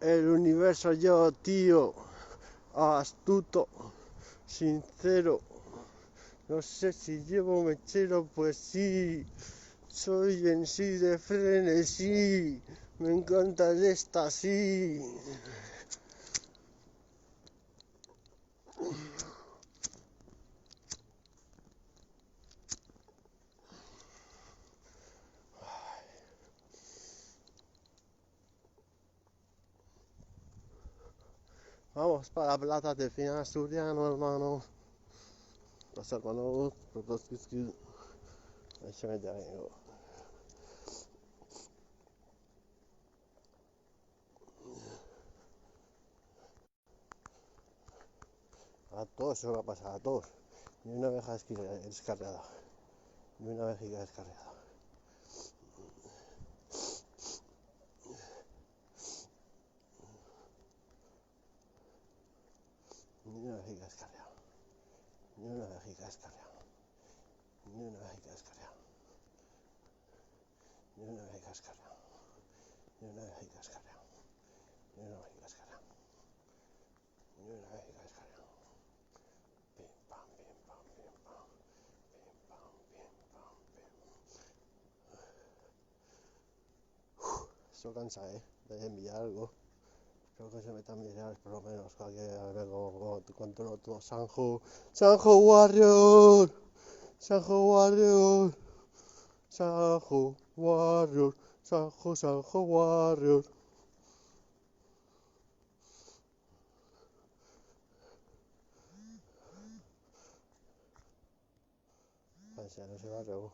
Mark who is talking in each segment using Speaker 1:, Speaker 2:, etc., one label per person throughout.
Speaker 1: El universo yo, tío, astuto, sincero. No sé si llevo mechero, pues sí. Soy en sí de frenesí. Me encanta el éxtasis. Vamos para la plaza de final asturiano, hermano. Pasar hermano, Protoskiski. Ahí me tengo. A todos se va a pasar, a todos. Ni una abeja descarriada. Ni una vejiga descarriada. Ni una vejiga descarriada. Ni una vejiga descarriada. Ni una vejiga descarriada. Ni una vejiga descarriada. Ni una vejiga descarriada. Ni una vejiga descarriada. Ni una vejiga descarriada. Pim pam, pim pam, pim pam. Pim pam, pim pam, pim. Eso cansa, de enviar algo. Creo que se metan mirar por lo menos para que ver cómo controlo todo. Sanjo Warrior. Sanjo Warrior. Sanjo Warrior. Sanjo Warrior. Ya no se va luego.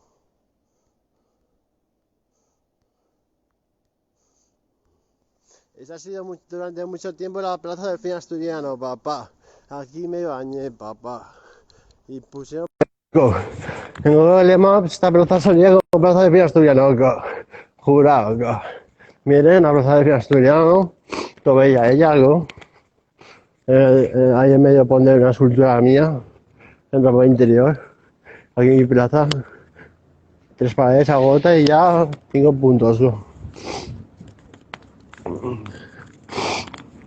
Speaker 1: Esa ha sido durante mucho tiempo la plaza del fin asturiano, papá. Aquí me bañé, papá. Y pusieron... En Google Maps esta plaza salía como plaza del fin asturiano, jurado, Miren, la plaza del fin asturiano. Lo veía ella algo. Ahí en medio pondré una escultura mía. En ropa interior. Aquí en mi plaza. 3 paredes a gota y ya 5 puntos.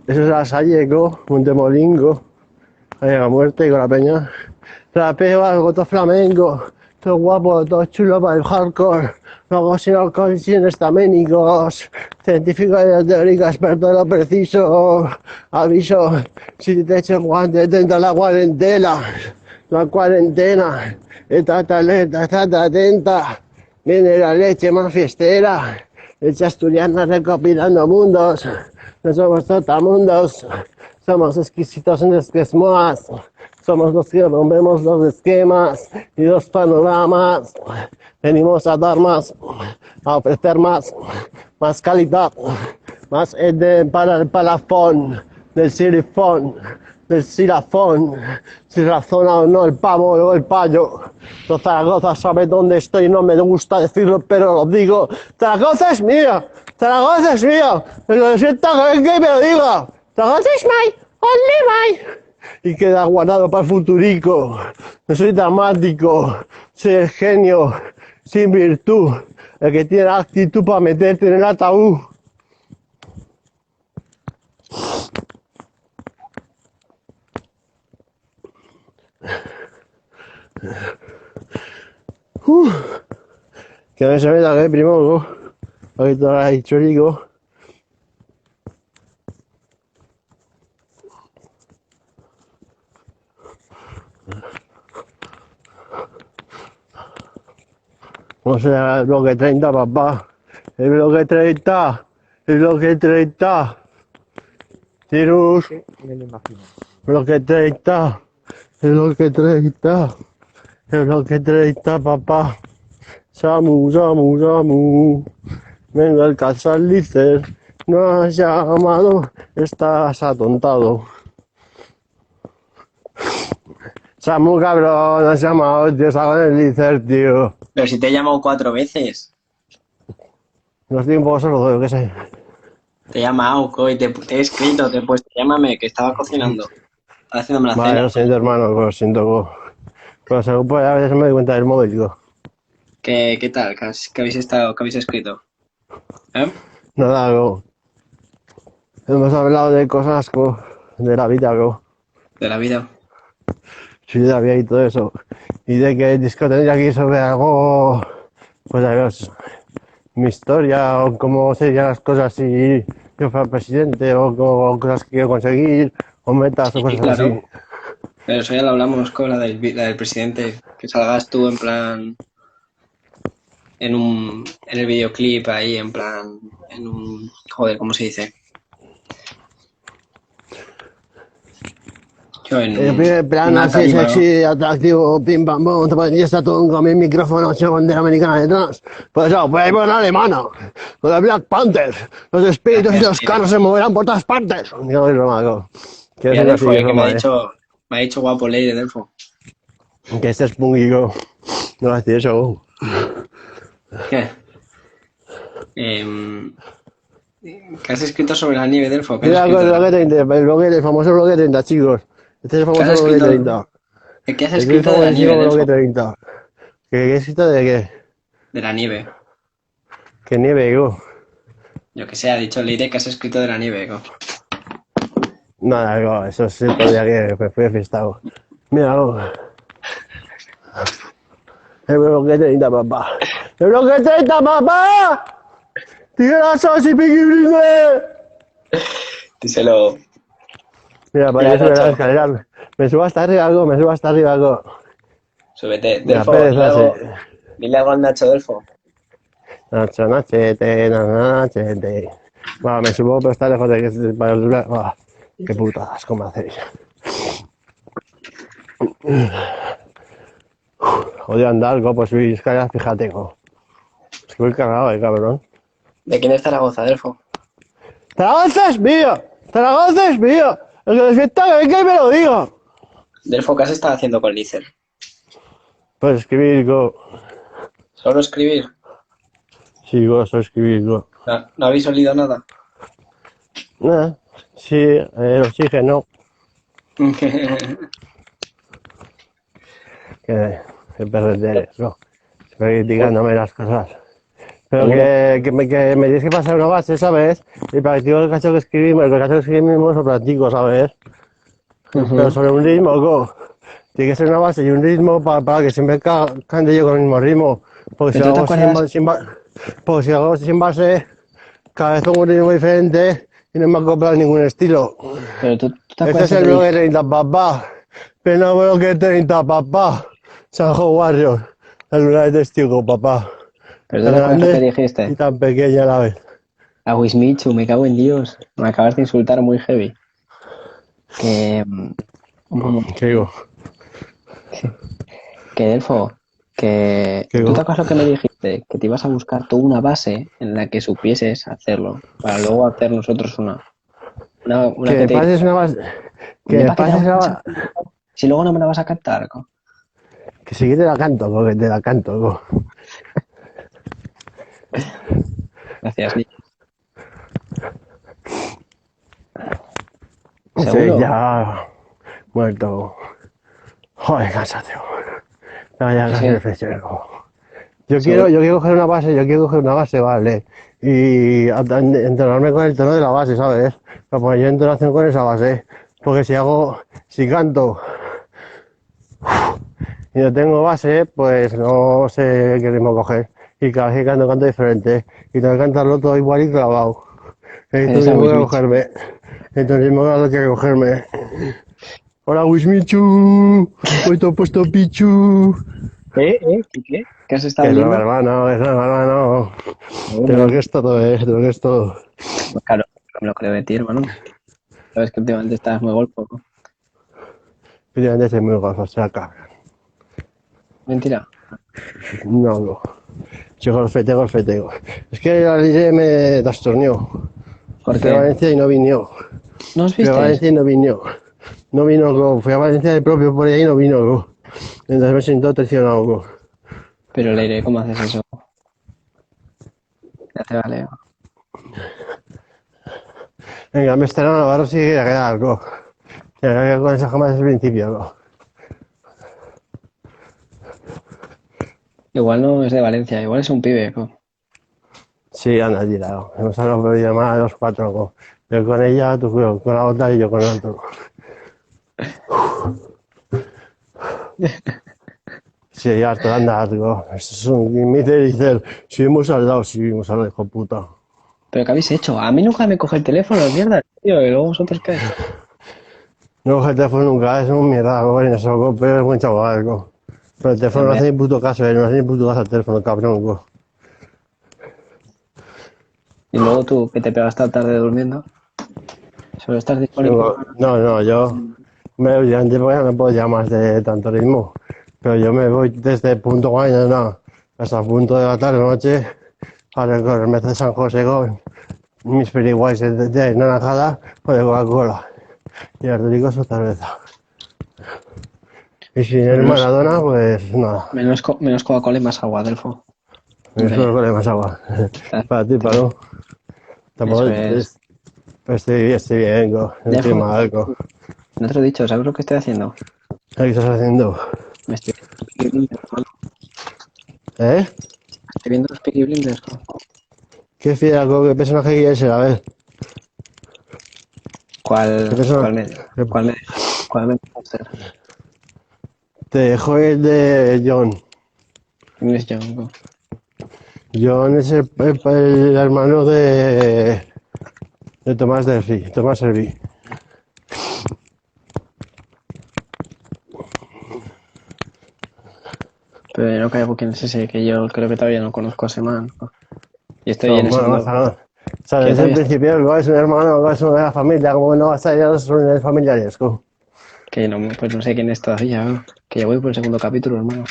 Speaker 1: Eso es la Salleco, Montemolingo, ahí a la muerte con la peña. Rapeo, algo todo flamenco, todo guapo, todo chulo para el hardcore. Luego sin alcohol, sin estaménicos. Científico y teórico, experto en lo preciso. Aviso, si te echo guante, atenta la cuarentena. La cuarentena, estate alerta, estate atenta. Viene la leche más fiestera. Leche asturiana recopilando mundos. No somos trotamundos, somos exquisitos en esquemas. Somos los que rompemos los esquemas y los panoramas. Venimos a dar más, a ofrecer más calidad, más para el palafón, del silifón, del silafón, si razona o no el pavo o el payo. Zaragoza sabe dónde estoy, no me gusta decirlo, pero lo digo. Zaragoza es mía, Zaragoza es mía, lo siento que me lo diga. Zaragoza es mine, only mine. Y queda guardado para el futurico. No soy dramático, soy el genio sin virtud, el que tiene actitud para meterte en el ataúd. Que no se meta que primo, ahorita hay chorico. Vamos a llegar al bloque 30, papá. El bloque 30. El bloque 30. Tirus.
Speaker 2: Sí, me lo imagino.
Speaker 1: Bloque 30. El bloque 30. El bloque 30, papá. Samu, Samu, Samu. Venga el Calzalicer. No has llamado. Estás atontado. Samu, cabrón, has llamado, tío, salgo en el Licer, tío.
Speaker 3: Pero si te he llamado 4 veces.
Speaker 1: No estoy un poco sordo, yo qué sé.
Speaker 3: Te he llamado, coy, te he escrito, te he puesto, llámame, que estaba cocinando. Estaba haciéndome la
Speaker 1: Vale,
Speaker 3: cena.
Speaker 1: lo siento, hermano, lo siento. Pero según pues, a veces me doy cuenta del móvil, tío.
Speaker 3: ¿Qué tal? ¿Qué habéis escrito? ¿Eh?
Speaker 1: Nada, algo. Hemos hablado de cosas de la vida,
Speaker 3: De la vida.
Speaker 1: sí, de la vida y todo eso. Y de que el disco tendría que ir sobre algo, pues adiós, mi historia o cómo serían las cosas si yo fuera presidente o cosas que quiero conseguir o metas o
Speaker 3: Sí,
Speaker 1: cosas
Speaker 3: claro.
Speaker 1: así.
Speaker 3: Pero eso ya lo hablamos con la del presidente. Que salgas tú en plan. En el videoclip ahí, en plan. Joder, ¿cómo se dice? Yo
Speaker 1: El primer plan
Speaker 3: una
Speaker 1: así
Speaker 3: tarima, ¿no?
Speaker 1: sexy, atractivo, pim pam pum, y está todo con mi micrófono, con bandera americana detrás. Pues no, pues ahí va una alemana, con el Black Panther, los espíritus y
Speaker 3: Gracias,
Speaker 1: los
Speaker 3: tío.
Speaker 1: carros se moverán por todas partes. No, es broma, que es
Speaker 3: Mira,
Speaker 1: una así,
Speaker 3: Delfo,
Speaker 1: que es
Speaker 3: que
Speaker 1: broma,
Speaker 3: me ha dicho guapo Leire, Delfo.
Speaker 1: que este es punguico, no va a decir eso.
Speaker 3: ¿Qué? Em, ¿Qué has escrito sobre la nieve, Delfo? ¿Qué has
Speaker 1: Mira,
Speaker 3: escrito?
Speaker 1: el famoso bloque 30, chicos. Este es el
Speaker 3: ¿Qué has
Speaker 1: famoso bloque
Speaker 3: escrito?
Speaker 1: 30.
Speaker 3: ¿Qué has
Speaker 1: Este es el
Speaker 3: escrito de la nieve,
Speaker 1: famosísimo bloque
Speaker 3: Delfo?
Speaker 1: 30. ¿Qué he escrito de qué?
Speaker 3: De la nieve.
Speaker 1: Que nieve,
Speaker 3: Yo que sé, ha dicho Leire que has escrito de la nieve, ¿no?
Speaker 1: Nada, eso es otro día que me fui de fiesta. Mira, el bloque 30, papá. ¡El bloque 30, papá! ¡Tira la salsa y piquirine!
Speaker 3: Díselo.
Speaker 1: Mira, para
Speaker 3: Mira,
Speaker 1: que subir las
Speaker 3: Nacho,
Speaker 1: escaleras. Me subo hasta arriba, me subo hasta arriba,
Speaker 3: súbete.
Speaker 1: Mira,
Speaker 3: Delfo,
Speaker 1: pereza,
Speaker 3: dile algo al Nacho, Delfo.
Speaker 1: Nacho, nachete, nachete. Va, me subo, pero está lejos de que para el... Va, qué putas, ¿cómo hacéis? Odio andar, pues subir escaleras, fíjate, Es que voy cargado, cabrón.
Speaker 3: ¿De quién es Zaragoza, Delfo?
Speaker 1: ¡Zaragoza es mío! ¡Zaragoza es mío! El que despierta que venga y me lo diga.
Speaker 3: Delfo, ¿qué has estado haciendo con Lícer?
Speaker 1: Pues escribir,
Speaker 3: ¿Solo escribir?
Speaker 1: Sí, solo escribir,
Speaker 3: ¿No habéis olido nada?
Speaker 1: Nada, sí, el oxígeno, que perder, Siempre criticándome las cosas. Pero que me tienes que pasar una base, ¿sabes? Y practico el cacho que escribimos, el cacho que escribimos lo practico, ¿sabes? Pero sobre un ritmo, tiene que ser una base y un ritmo para que siempre cante yo con el mismo ritmo. Porque si
Speaker 3: ¿Pero tú te
Speaker 1: hago
Speaker 3: acuerdas?
Speaker 1: porque si hago sin base, cada vez pongo un ritmo diferente y no me acopla ningún estilo.
Speaker 3: ¿Pero tú te
Speaker 1: Este
Speaker 3: acuerdas
Speaker 1: es
Speaker 3: que
Speaker 1: el
Speaker 3: te
Speaker 1: bloque
Speaker 3: dije?
Speaker 1: 30, papá. Pero no bloque 30, papá. Sanjo Warrior, el lugar de testigo, papá.
Speaker 3: ¿Pero tú
Speaker 1: Tan
Speaker 3: te acuerdas lo que
Speaker 1: grande y
Speaker 3: dijiste?
Speaker 1: tan pequeña a la vez.
Speaker 3: A Wismichu, me cago en Dios. Me acabas de insultar muy heavy. Que...
Speaker 1: ¿Qué digo?
Speaker 3: Que Delfo, que...
Speaker 1: ¿Qué
Speaker 3: ¿Tú te
Speaker 1: digo?
Speaker 3: acuerdas lo que me dijiste? Que te ibas a buscar tú una base en la que supieses hacerlo, para luego hacer nosotros una. Una
Speaker 1: Que
Speaker 3: que
Speaker 1: me
Speaker 3: te...
Speaker 1: pases una base. Que
Speaker 3: ¿De
Speaker 1: me
Speaker 3: para qué te la
Speaker 1: pases
Speaker 3: vas
Speaker 1: una
Speaker 3: a
Speaker 1: base.
Speaker 3: cantar? Si luego no me la vas a cantar,
Speaker 1: Que sí que te la canto, que te la canto,
Speaker 3: Gracias, niño.
Speaker 1: Estoy
Speaker 3: ¿Seguro?
Speaker 1: ya muerto. Joder, cansancio. No, ya
Speaker 3: Que
Speaker 1: casi
Speaker 3: sí,
Speaker 1: reflexiono.
Speaker 3: seguro.
Speaker 1: Yo quiero coger una base, vale. Y entrenarme con el tono de la base, ¿sabes? Para poner yo entonación con esa base. Porque si canto y no tengo base, pues no sé qué ritmo coger. Y cada vez que canto diferente. Y tengo que cantarlo todo igual y clavado. Necesito un
Speaker 3: Eres a
Speaker 1: ritmo que
Speaker 3: Wismichu.
Speaker 1: cogerme. Necesito un ritmo que cogerme. Hola, Wismichu. Hoy te he puesto Pichu.
Speaker 3: ¿Qué? ¿Qué has
Speaker 1: Que
Speaker 3: estado
Speaker 1: es broma,
Speaker 3: oyendo?
Speaker 1: hermano, es broma, hermano. Te lo
Speaker 3: Bueno,
Speaker 1: que es todo, te lo que es todo.
Speaker 3: pues claro, me lo creo de ti, hermano. Sabes que últimamente estás muy golfo, ¿no?
Speaker 1: Últimamente estoy muy golfo, o sea, cabrón.
Speaker 3: Mentira.
Speaker 1: No, no. Yo golfete. Es que la Ligue me trastornó.
Speaker 3: ¿Por
Speaker 1: Fui a
Speaker 3: qué?
Speaker 1: Valencia y no vino.
Speaker 3: ¿No os
Speaker 1: Fui a
Speaker 3: vistes?
Speaker 1: Valencia y no vino. No vino, fui a Valencia de propio por ahí y no vino. Entonces me siento traicionado.
Speaker 3: Pero Leire, ¿cómo haces eso? Ya te vale.
Speaker 1: Venga, me estará Navarro sí que queda algo. Que con esa jamás es el principio.
Speaker 3: Igual no es de Valencia, igual es un pibe,
Speaker 1: Sí, anda tirado. Hemos hablado por llamada los cuatro. Yo con ella, tú con la otra y yo con el otro. Sí, harto, anda, harto. Eso es un mister y dice, si vimos al lado, hijo puta.
Speaker 3: ¿Pero qué habéis hecho? A mí nunca me coge el teléfono, mierda, tío, y luego vosotros qué.
Speaker 1: No coge el teléfono nunca, es un mierda, no en eso, pero es buen chaval, co. Pero el teléfono no
Speaker 3: Hombre,
Speaker 1: hace ni puto caso, no hace ni puto caso al teléfono, cabrón, co.
Speaker 3: y luego tú, que te pegas tan tarde durmiendo, solo estás disponible.
Speaker 1: No, yo ya no puedo ya más de tanto ritmo. Pero yo me voy desde punto mañana hasta punto de la tarde noche a recorrerme de San José con mis piriguays de naranjada o de Coca-Cola. Y Arturico su cerveza. Y si no es
Speaker 3: Menos,
Speaker 1: Maradona, pues nada.
Speaker 3: menos Coca-Cola y más agua, Delfo.
Speaker 1: Me
Speaker 3: Hombre,
Speaker 1: suelo con más agua. Para ti, para no. Tampoco
Speaker 3: eso es.
Speaker 1: estoy bien, co. No estoy
Speaker 3: Delfo,
Speaker 1: mal, co.
Speaker 3: no te lo he dicho, ¿sabes lo que estoy haciendo?
Speaker 1: ¿Qué estás haciendo?
Speaker 3: Me estoy viendo los Peaky Blinders, hermano.
Speaker 1: ¿Eh?
Speaker 3: Estoy viendo los Peaky Blinders, co.
Speaker 1: ¿Qué fiera, co? ¿Qué personaje quieres ser? A ver. ¿Qué
Speaker 3: ¿Cuál,
Speaker 1: persona?
Speaker 3: cuál me, cuál me dejas hacer?
Speaker 1: Te dejo el de John.
Speaker 3: ¿Quién es John, co?
Speaker 1: John es el hermano de Tomás Delphi, Tomás Selby.
Speaker 3: Pero no caigo quién es ese, que yo creo que todavía no conozco a ese man, co. Y estoy en
Speaker 1: No,
Speaker 3: el
Speaker 1: bueno,
Speaker 3: segundo.
Speaker 1: o sea,
Speaker 3: Que yo
Speaker 1: desde el
Speaker 3: todavía
Speaker 1: principio el es un hermano, es una de la familia, como no vas a ir a las reuniones familiares, co.
Speaker 3: que no, pues no sé quién es todavía, co. Que ya voy por el segundo capítulo, hermano.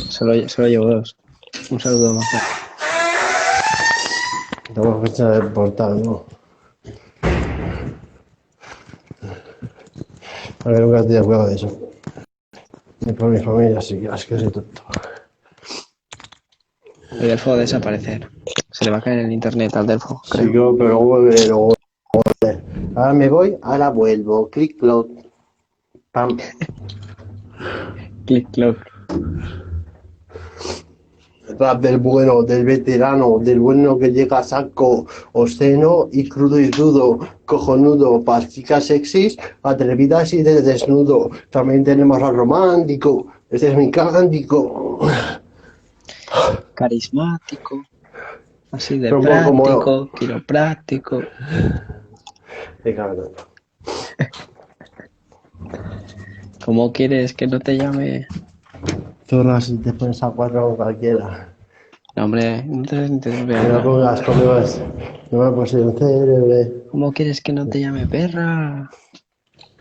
Speaker 3: Solo llevo dos. Un saludo más.
Speaker 1: Tengo fecha de portal, ¿no? A ver, nunca te cuidado de eso. Ni por mi familia, así que soy tonto.
Speaker 3: El Delfo va a desaparecer. Se le va a caer el internet al Delfo,
Speaker 1: Sí,
Speaker 3: creo.
Speaker 1: pero luego vuelve, luego. Ahora me voy, ahora vuelvo. Clic, clock, pam.
Speaker 3: Click clock.
Speaker 1: Rap del bueno, del veterano, del bueno que llega a saco, obsceno y crudo y rudo, cojonudo, para chicas sexys, atrevidas y de desnudo. También tenemos al romántico, este es mi cántico.
Speaker 3: Carismático. Así de
Speaker 1: Como, como,
Speaker 3: práctico. Quiropráctico.
Speaker 1: de cabrón.
Speaker 3: ¿Cómo quieres que no te llame?
Speaker 1: Zorra, si te pones a cuatro con cualquiera.
Speaker 3: No, hombre, no te sientes
Speaker 1: No me
Speaker 3: perra.
Speaker 1: pongas conmigo, no me puse un cerebro.
Speaker 3: ¿Cómo quieres que no te llame perra?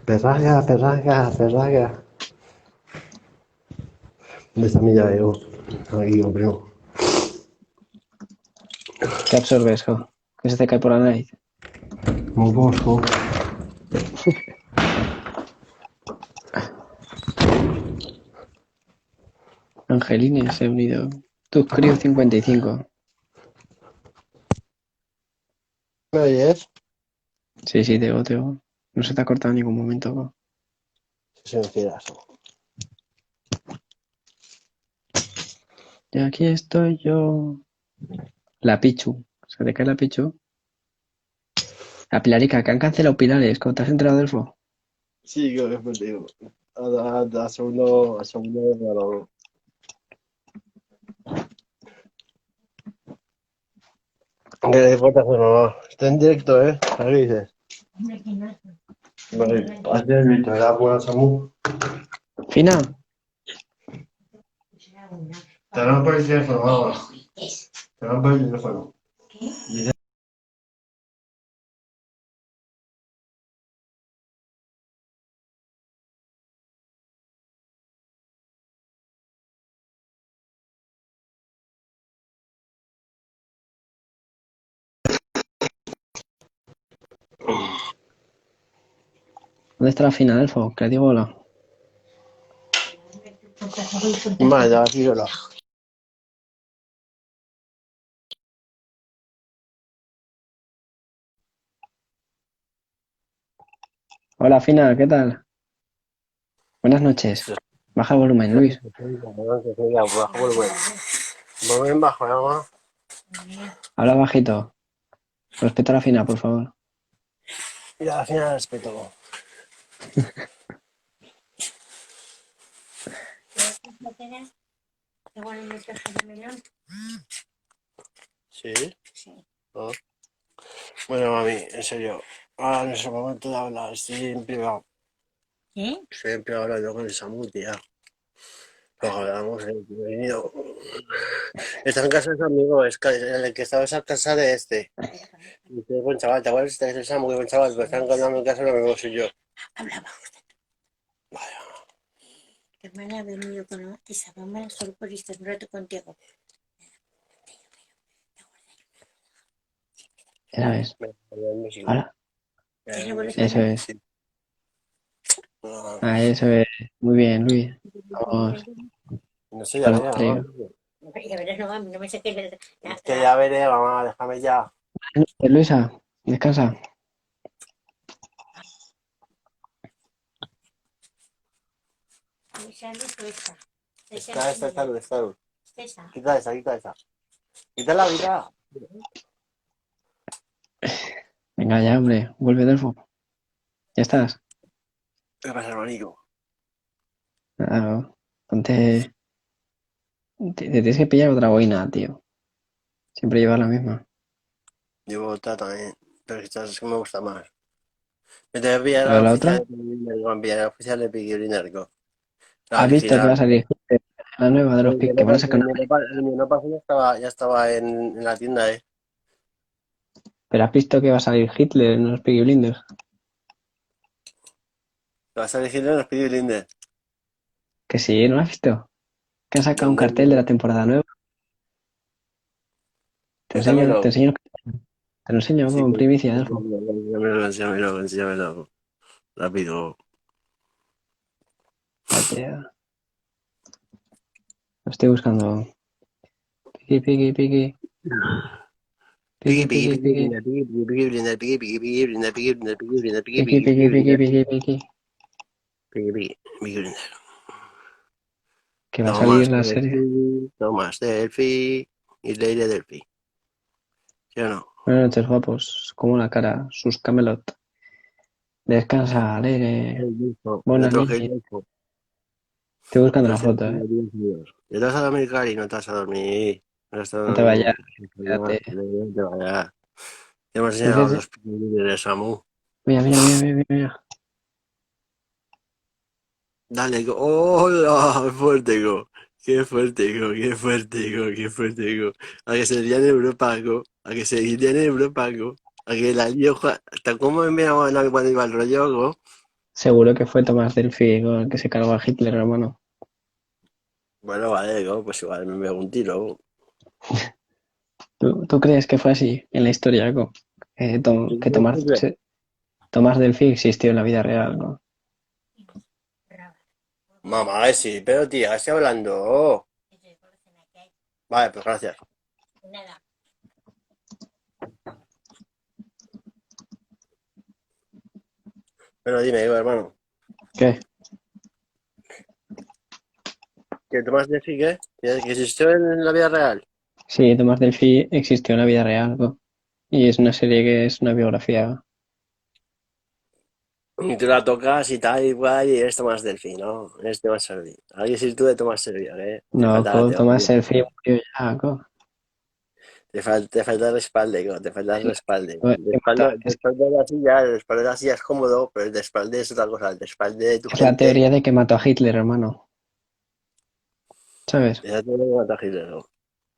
Speaker 1: Perraga, perraga, perraga. ¿Dónde está mi llave? Aquí, primo.
Speaker 3: ¿Qué absorbes, jo? Que se te cae por la nariz.
Speaker 1: Un bosco.
Speaker 3: Angelines se ha unido. Tus Crew 55.
Speaker 1: ¿Me oyes?
Speaker 3: Sí, sí, te oigo. No se te ha cortado en ningún momento, jo.
Speaker 1: Si me quieras.
Speaker 3: Y aquí estoy yo. La Pichu. ¿Se te cae la Pichu? La Pilarica, que han cancelado Pilares. ¿Cómo te has enterado, Delfo?
Speaker 1: Sí, creo que es contigo. A segundo regalo. ¿Qué importa hacer no? Está en directo, ¿eh? ¿Qué dices? Vale, hazte el grito, ¿verdad? Buena Samu.
Speaker 3: Fina,
Speaker 1: Te van por el teléfono, vamos. Te van por el teléfono.
Speaker 3: ¿dónde está la Fina, Delfo? Que le digo hola.
Speaker 1: Vale, aquí hola.
Speaker 3: Hola, Fina, ¿qué tal? Buenas noches. Baja el volumen, Luis.
Speaker 1: Bajo volumen. Volumen bajo, nada más.
Speaker 3: Habla bajito. Respeta la fina, por favor.
Speaker 1: Y al final respeto. ¿Sí?
Speaker 2: Sí.
Speaker 1: Ah. Bueno, mami, en serio. Ahora no es el momento de hablar. Estoy en privado.
Speaker 2: ¿Eh?
Speaker 1: Estoy en privado hablando con el Samu, tía. Luego hablamos en venido. Está en casa de su amigo, es el que estaba en casa de este. Qué buen chaval, ¿te acuerdas? Este es el Samu, qué buen chaval, pero están encontrando en casa lo mismo soy yo.
Speaker 2: Habla bajo.
Speaker 1: Vaya.
Speaker 2: Tu hermana ha venido con la mamá solo por estar un rato contigo.
Speaker 3: Esa es. Ahora. Eso es. Ah, eso es. Muy bien, Luis. Vamos.
Speaker 1: No sé, ya veré, mamá.
Speaker 2: Ya verás, no me saques
Speaker 1: Es que ya veré, mamá, déjame ya.
Speaker 3: Luisa, descansa.
Speaker 1: Salud. Quita esa. Quítala, quítala.
Speaker 3: Venga ya, hombre. Vuelve, Delfo. Ya estás.
Speaker 1: ¿Qué pasa, hermanico?
Speaker 3: Claro. Ponte. Te tienes que pillar otra boina, tío. Siempre llevas la misma.
Speaker 1: Llevo otra también, pero quizás es que me gusta más. Me tengo que pillar
Speaker 3: Pero
Speaker 1: la
Speaker 3: la
Speaker 1: oficial
Speaker 3: otra,
Speaker 1: de Piquilinarco, me pillar la oficial de Piquilinarco. La
Speaker 3: ¿has visto que va a
Speaker 1: original.
Speaker 3: salir la nueva de los Pic? Que van a sacar una.
Speaker 1: El mío no pasó, ya estaba en la tienda, ¿eh?
Speaker 3: Pero has visto que va a salir Hitler en los Peaky Blinders.
Speaker 1: Lo vas a elegir en los Piquilines.
Speaker 3: Que sí, ¿no lo has visto? Que han sacado un
Speaker 1: ¿Dónde?
Speaker 3: cartel de la temporada nueva. Te enseño, te
Speaker 1: Cuéntamelo.
Speaker 3: enseño, te lo enseño
Speaker 1: Sí,
Speaker 3: con primicia, Delfo.
Speaker 1: enséñamelo. Rápido.
Speaker 3: Espérate, lo estoy buscando. Piqui, piqui, piqui. Piqui, piqui, piqui. Piqui, piqui, piqui, piqui, piqui. Que va a salir la serie.
Speaker 1: Tomás Delphi y Leire Delphi. ¿Sí o no?
Speaker 3: Buenas noches, guapos. Como la cara, sus Camelot. Descansa, alegre.
Speaker 1: El
Speaker 3: Buenas
Speaker 1: otro que
Speaker 3: noches. Estoy buscando la foto, ¿eh?
Speaker 1: ¿Te vas a dormir, Cari? No te vas a dormir. No te vas a
Speaker 3: No te vayas,
Speaker 1: dormir.
Speaker 3: quédate.
Speaker 1: No te vayas. Ya hemos
Speaker 3: Sí, sí,
Speaker 1: enseñado
Speaker 3: sí.
Speaker 1: los piquilines de Samu.
Speaker 3: Mira, mira, mira, mira, mira.
Speaker 1: Dale, go. ¡Hola! ¡Qué fuerte, go! ¡Qué fuerte, go! ¡Qué fuerte, go! ¡Qué fuerte, go! A que se iría en Europa, go. A que se iría en Europa, go. A que la lío. ¿Hasta cómo me miraba cuando iba el rollo, go?
Speaker 3: Seguro que fue Tomás Delphi el que se cargó a Hitler, hermano.
Speaker 1: Bueno, vale, go. Pues igual me pego un tiro.
Speaker 3: ¿Tú crees que fue así en la historia, Go? Que Tomás Delphi existió en la vida real, ¿no?
Speaker 1: Mamá, sí, pero tía, estoy hablando. Vale, pues gracias.
Speaker 2: Nada.
Speaker 1: Pero dime, digo, hermano,
Speaker 3: ¿Qué?
Speaker 1: ¿que Tomás Jeffy qué? ¿Que existió en la vida real?
Speaker 3: Sí, Tomás Delphi existió en la vida real, Go. Y es una serie que es una biografía.
Speaker 1: Y tú la tocas y tal, igual, y eres Tomás Delphi, ¿no? Eres Tomás Servi. Alguien si tú de Tomás Servi, ¿eh? Te
Speaker 3: No,
Speaker 1: falta la
Speaker 3: Go, Tomás
Speaker 1: teoría.
Speaker 3: Delphi murió ya, Go.
Speaker 1: Te falta el respalde, ¿no? Te falta el respalde.
Speaker 3: Es
Speaker 1: El respalde de la silla es cómodo, pero el respalde es otra cosa. El respalde de tu
Speaker 3: es la
Speaker 1: gente,
Speaker 3: teoría de que mató a Hitler, hermano. ¿Sabes?
Speaker 1: esa tiene que matar a Hitler, ¿no?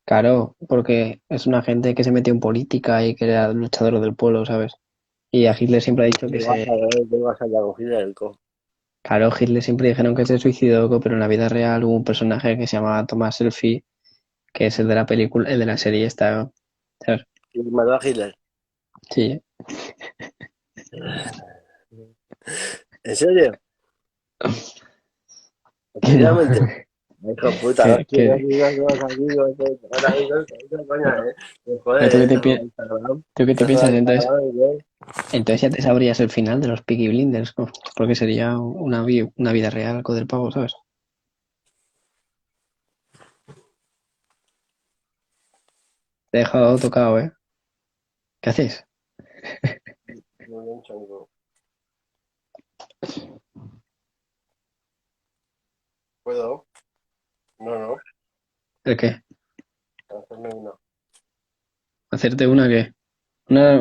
Speaker 3: Claro, porque es una gente que se metió en política y que era luchador del pueblo, ¿sabes? Y a Hitler siempre ha dicho que se.
Speaker 1: ¿Qué vas a hablar con Hitler, co?
Speaker 3: Claro, Hitler siempre dijeron que se suicidó, pero en la vida real hubo un personaje que se llamaba Thomas Selfie, que es el de la película, el de la serie esta, ¿sabes?
Speaker 1: ¿Y mató a Hitler?
Speaker 3: Sí.
Speaker 1: ¿En serio?
Speaker 3: Que no.
Speaker 1: Efectivamente. Hijo de puta, no
Speaker 3: Que,
Speaker 1: tienes
Speaker 3: que,
Speaker 1: amigos, ahora amigos, coña,
Speaker 3: pero
Speaker 1: Joder,
Speaker 3: ¿tú qué te
Speaker 1: estás en
Speaker 3: piensas? Entonces,
Speaker 1: Instagram, ¿eh?
Speaker 3: entonces ya te sabrías el final de los Peaky Blinders, ¿no? Porque sería una vida real con del pavo, ¿sabes? Te he dejado tocado, ¿eh? ¿Qué haces?
Speaker 1: Muy bien, chongo. ¿Puedo? No.
Speaker 3: ¿El qué?
Speaker 1: Hacerme una.
Speaker 3: ¿Hacerte una qué? Una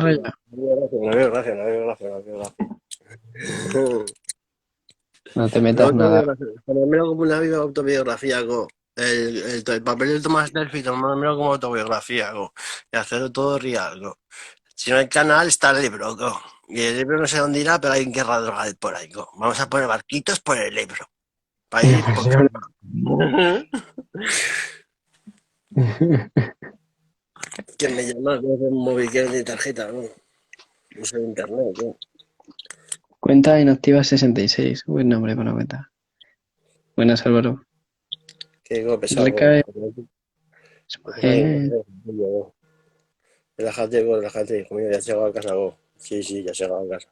Speaker 3: raya.
Speaker 1: No veo gracia.
Speaker 3: No te
Speaker 1: No,
Speaker 3: metas nada.
Speaker 1: ponérmelo como una autobiografía, go. El papel de Tomás Delphi, tomármelo como autobiografía, go. Y hacerlo todo real, go. Si no hay canal, está el libro, go. Y el libro no sé dónde irá, pero hay en Guerra Droga por ahí, go. Vamos a poner barquitos por el libro. Para ir por ¿Quién me llama? No sé un móvil que de tarjeta, ¿no? No sé de internet, ¿no?
Speaker 3: Cuenta inactiva 66. Buen nombre para una cuenta. Buenas, Álvaro.
Speaker 1: Que go pesado,
Speaker 3: Le
Speaker 1: go.
Speaker 3: cae.
Speaker 1: Relájate, hijo mío, ya has llegado a casa, go. Sí, ya has llegado a casa.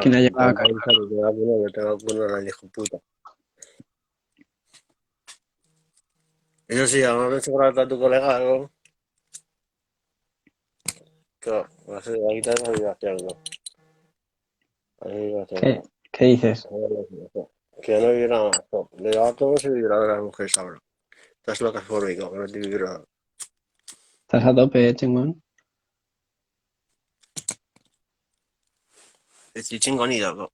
Speaker 3: ¿Quién ha llegado a casa?
Speaker 1: Que te va a poner la hijo puta. Eso sí, ahora no he chocolate a tu colega, algo. Claro, va a ser la guitarra de obligación, ¿no?
Speaker 3: ¿Qué dices?
Speaker 1: Que no vibra más, no. Le da todo se vibra a las mujeres ahora. Estás loca por mí, que no te vibra.
Speaker 3: Estás a tope, chingón.
Speaker 1: Estoy chingonido, ¿no?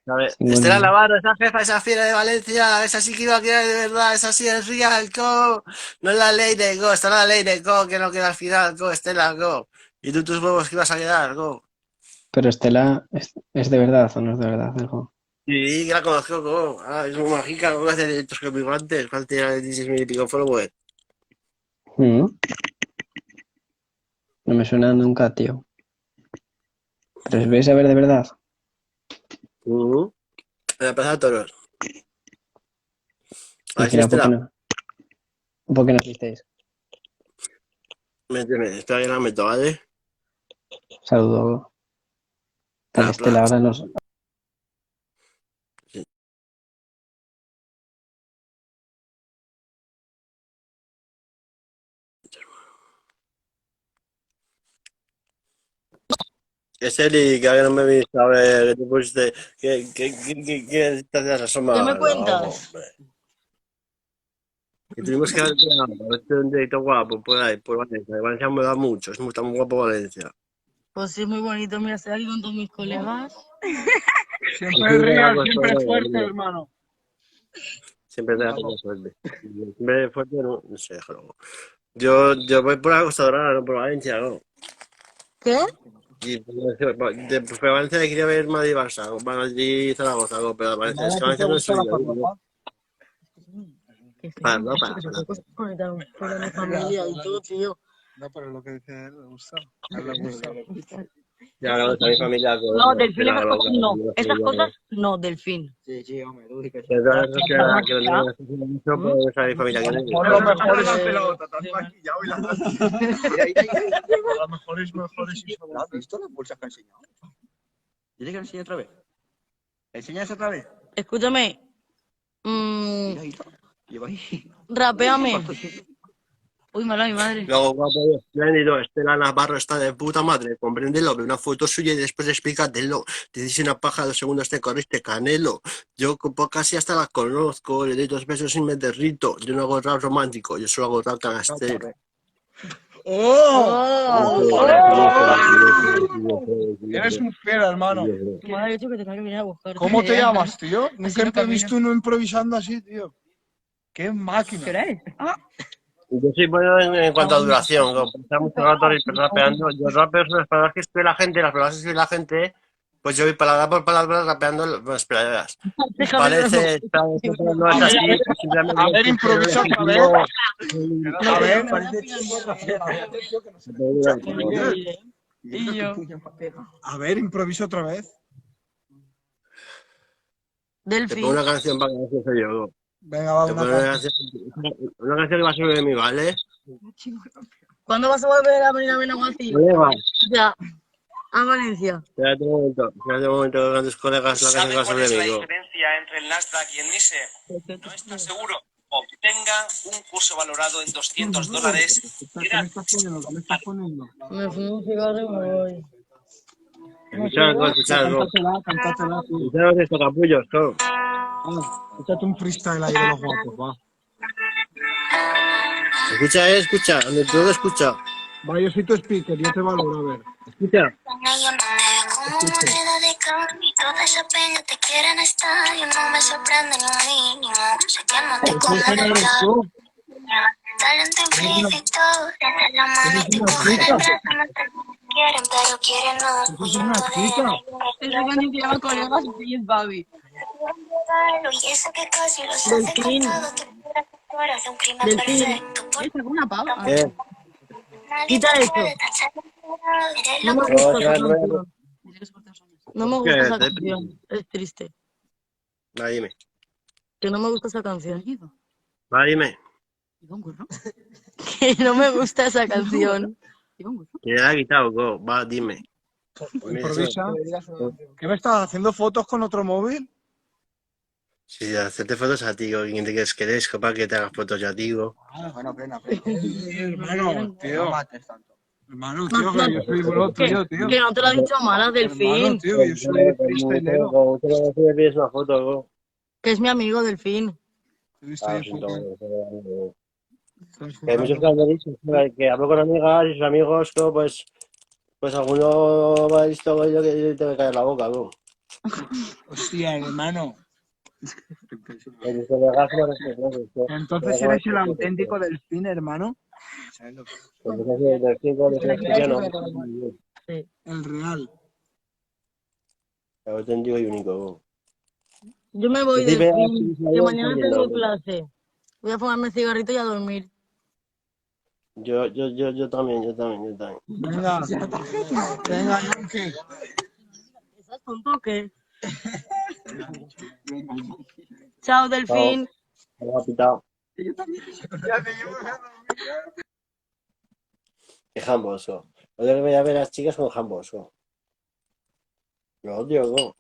Speaker 1: A ver,
Speaker 3: Chingón.
Speaker 1: Estela Navarro, esa jefa, esa fiera de Valencia, esa sí que iba a quedar de verdad, esa sí es real, co. No es la ley de go, está la ley de co, que no queda al final, co, Estela, go. Y tú tus huevos que ibas a quedar, go.
Speaker 3: Pero Estela, ¿es de verdad o no es de verdad algo?
Speaker 1: Sí, que la conozco, go. Ah, es muy mágica, go, hace directos con migrantes, cuando tiene 16.000 y pico followers.
Speaker 3: Mm. No me suena nunca, tío. ¿Pero ves a ver de verdad?
Speaker 1: En la Plaza de Toros. A
Speaker 3: Y al
Speaker 1: ver si
Speaker 3: final,
Speaker 1: Estela,
Speaker 3: ¿por qué no hicisteis?
Speaker 1: Estela ya la meto, ¿vale?
Speaker 3: Saludo. Tal
Speaker 1: Bla,
Speaker 3: Estela,
Speaker 1: bla.
Speaker 3: ahora nos...
Speaker 1: Sí. Es Eli, que ahora no me viste a ver, que te pusiste, que te hacías asomar.
Speaker 2: ¿Qué me
Speaker 1: No,
Speaker 2: cuentas?
Speaker 1: hombre. Que tuvimos que haber quedado para verte un dedito guapo por ahí, por Valencia. Valencia me da mucho, está muy guapo Valencia.
Speaker 2: Pues sí, muy bonito. Mira, estoy aquí con todos mis colegas.
Speaker 1: Siempre real, siempre fuerte, hermano. Siempre te da mucha suerte. Siempre fuerte, no sé, déjalo. Yo voy por la Costa Dorada, no por Valencia, ¿no?
Speaker 2: ¿Qué?
Speaker 1: Y de Valencia quería ver Madrid-Barça, Madrid y Zaragoza, pero Valencia, es que Valencia no es suyo.
Speaker 2: Farlopa. Con mi familia y todo, tío.
Speaker 4: No, pero lo que dice él le gusta. A él le gusta.
Speaker 1: Ya lo gusta mi familia.
Speaker 2: No, delfín, esas cosas no. Esas cosas no, delfín.
Speaker 4: Sí, hombre, tú dices
Speaker 1: Que no es mucho, pero esa mi familia.
Speaker 4: Por lo mejor es la pelota, tan maquillado y la a lo mejor es
Speaker 5: ¿Has visto las bolsas que ha enseñado? Dile que lo enseñe otra vez. ¿Enseñas otra vez?
Speaker 2: Escúchame.
Speaker 5: Mira, ahí está. Lleva ahí.
Speaker 2: Rapéame. Uy, mala mi madre.
Speaker 1: Luego, guapo, espléndido, Estela Navarro está de puta madre, compréndelo, ve una foto suya y después explícatelo. Te dices una paja, 2 segundos te corriste, Canelo. Yo casi hasta la conozco, le doy 2 besos y me derrito. Yo no hago rap romántico, yo solo hago rap canastero.
Speaker 4: Eres un fiera, hermano.
Speaker 2: Tu madre ha dicho que te tengo que venir a buscar.
Speaker 4: ¿Cómo te llamas, tío?
Speaker 2: Me
Speaker 4: Nunca te he
Speaker 2: siento
Speaker 4: visto uno improvisando así, tío. ¡Qué máquina!
Speaker 1: Yo soy bueno en cuanto a duración, como pasar mucho rato rapeando. Yo rapeo son las palabras que escribe la gente, las palabras que escribe la gente, pues yo voy palabra por palabra rapeando las palabras. Parece, no es así, pues simplemente...
Speaker 4: A ver, improvisa otra vez. A ver,
Speaker 2: Y yo.
Speaker 4: a ver, improvisa otra vez.
Speaker 1: Te pongo
Speaker 2: Delfín.
Speaker 1: una canción para que no soy yo.
Speaker 4: Venga, va,
Speaker 1: Te
Speaker 4: una
Speaker 1: pongo
Speaker 4: canción.
Speaker 1: una canción que va a subir de mí, ¿vale?
Speaker 2: ¿Cuándo vas a volver a venir a Benaguacil?
Speaker 1: Colega,
Speaker 2: Ya. A Valencia.
Speaker 1: espérate un momento, que con tus colegas la canción que va a
Speaker 6: ¿Sabe
Speaker 1: subir
Speaker 6: cuál es
Speaker 1: de
Speaker 6: la
Speaker 1: mí.
Speaker 6: diferencia entre el Nasdaq y el NISE? No está seguro. tenga un curso valorado en $200.
Speaker 4: ¿Qué me estás poniendo? ¿Qué me estás poniendo?
Speaker 7: Me fumo un cigarro y me voy.
Speaker 1: Escucha algo, escucha algo.
Speaker 4: Cántatela, tío.
Speaker 1: Escucha los estos capullos, ¿no?
Speaker 4: Échate un freestyle ahí de los guapos, va.
Speaker 1: Escucha, escucha, donde todo escucha.
Speaker 4: Va, yo soy tu speaker, yo te valoro, a ver.
Speaker 1: Escucha.
Speaker 2: Yo no te veo como moneda de cambio. Toda esa peña te quieren estar. Yo no me sorprende ni un mínimo. Sé que no te comen el
Speaker 4: tú?
Speaker 2: talento infinito. Desde la mano y te cogen el brazo. No te quieren, pero quieren no.
Speaker 4: ¿Eso es una chica?
Speaker 7: Esa canción se llama Colegas y es Babi.
Speaker 2: Y eso que casi los hace
Speaker 7: Delfín.
Speaker 2: cortado. Tú eres un crimen
Speaker 7: Delfín.
Speaker 2: perfecto. Por
Speaker 7: Esa es una pava.
Speaker 2: nadie
Speaker 7: Quita
Speaker 2: te
Speaker 7: eso.
Speaker 2: puede tachar. Eres
Speaker 7: No me
Speaker 2: loco.
Speaker 7: gusta esa canción. No me gusta
Speaker 1: ¿Qué?
Speaker 7: esa canción. Es triste.
Speaker 1: Va, dime.
Speaker 7: Que no me gusta esa canción.
Speaker 1: Va, dime.
Speaker 7: Que no me gusta esa canción.
Speaker 1: Que la ha quitado, go. Va, dime.
Speaker 4: Improvisa. ¿Qué me estás haciendo fotos con otro móvil?
Speaker 1: Sí, hacerte fotos a ti, o quien te quieres que eres, para que te hagas fotos ya a ti, go.
Speaker 5: Bueno, plena.
Speaker 4: Hermano, tío.
Speaker 5: No mates tanto.
Speaker 4: Hermano, tío, que yo soy bro tuyo, tío.
Speaker 7: Que no te lo ha dicho mala, Delfín.
Speaker 4: Hermano, tío, que yo soy freestylero.
Speaker 1: Como tú no me pides una foto, go.
Speaker 7: Que es mi amigo Delfín.
Speaker 4: Estoy
Speaker 1: Ah, siento,
Speaker 4: enfocando.
Speaker 1: que hay muchos que han dicho que hablo con amigas y sus amigos, go, pues alguno me ha visto yo que te me cae la boca, go.
Speaker 4: Hostia, hermano.
Speaker 1: El colega se lo respeto, go.
Speaker 4: Entonces eres el auténtico Delfín, hermano.
Speaker 1: Del 5 de cristiano.
Speaker 4: El real.
Speaker 1: Auténtico y único, go.
Speaker 7: Yo me voy,
Speaker 1: Dime,
Speaker 7: Delfín. Que mañana tengo
Speaker 1: saliendo.
Speaker 7: clase. Voy a fumarme el cigarrito y a dormir.
Speaker 1: Yo también.
Speaker 4: Venga. Venga, Yankee.
Speaker 7: ¿Estás tonto o qué? Chao, Delfín.
Speaker 1: Me ha pitado. Qué jamboso. Odio que me voy a ver a las chicas con jamboso. Lo odio, go.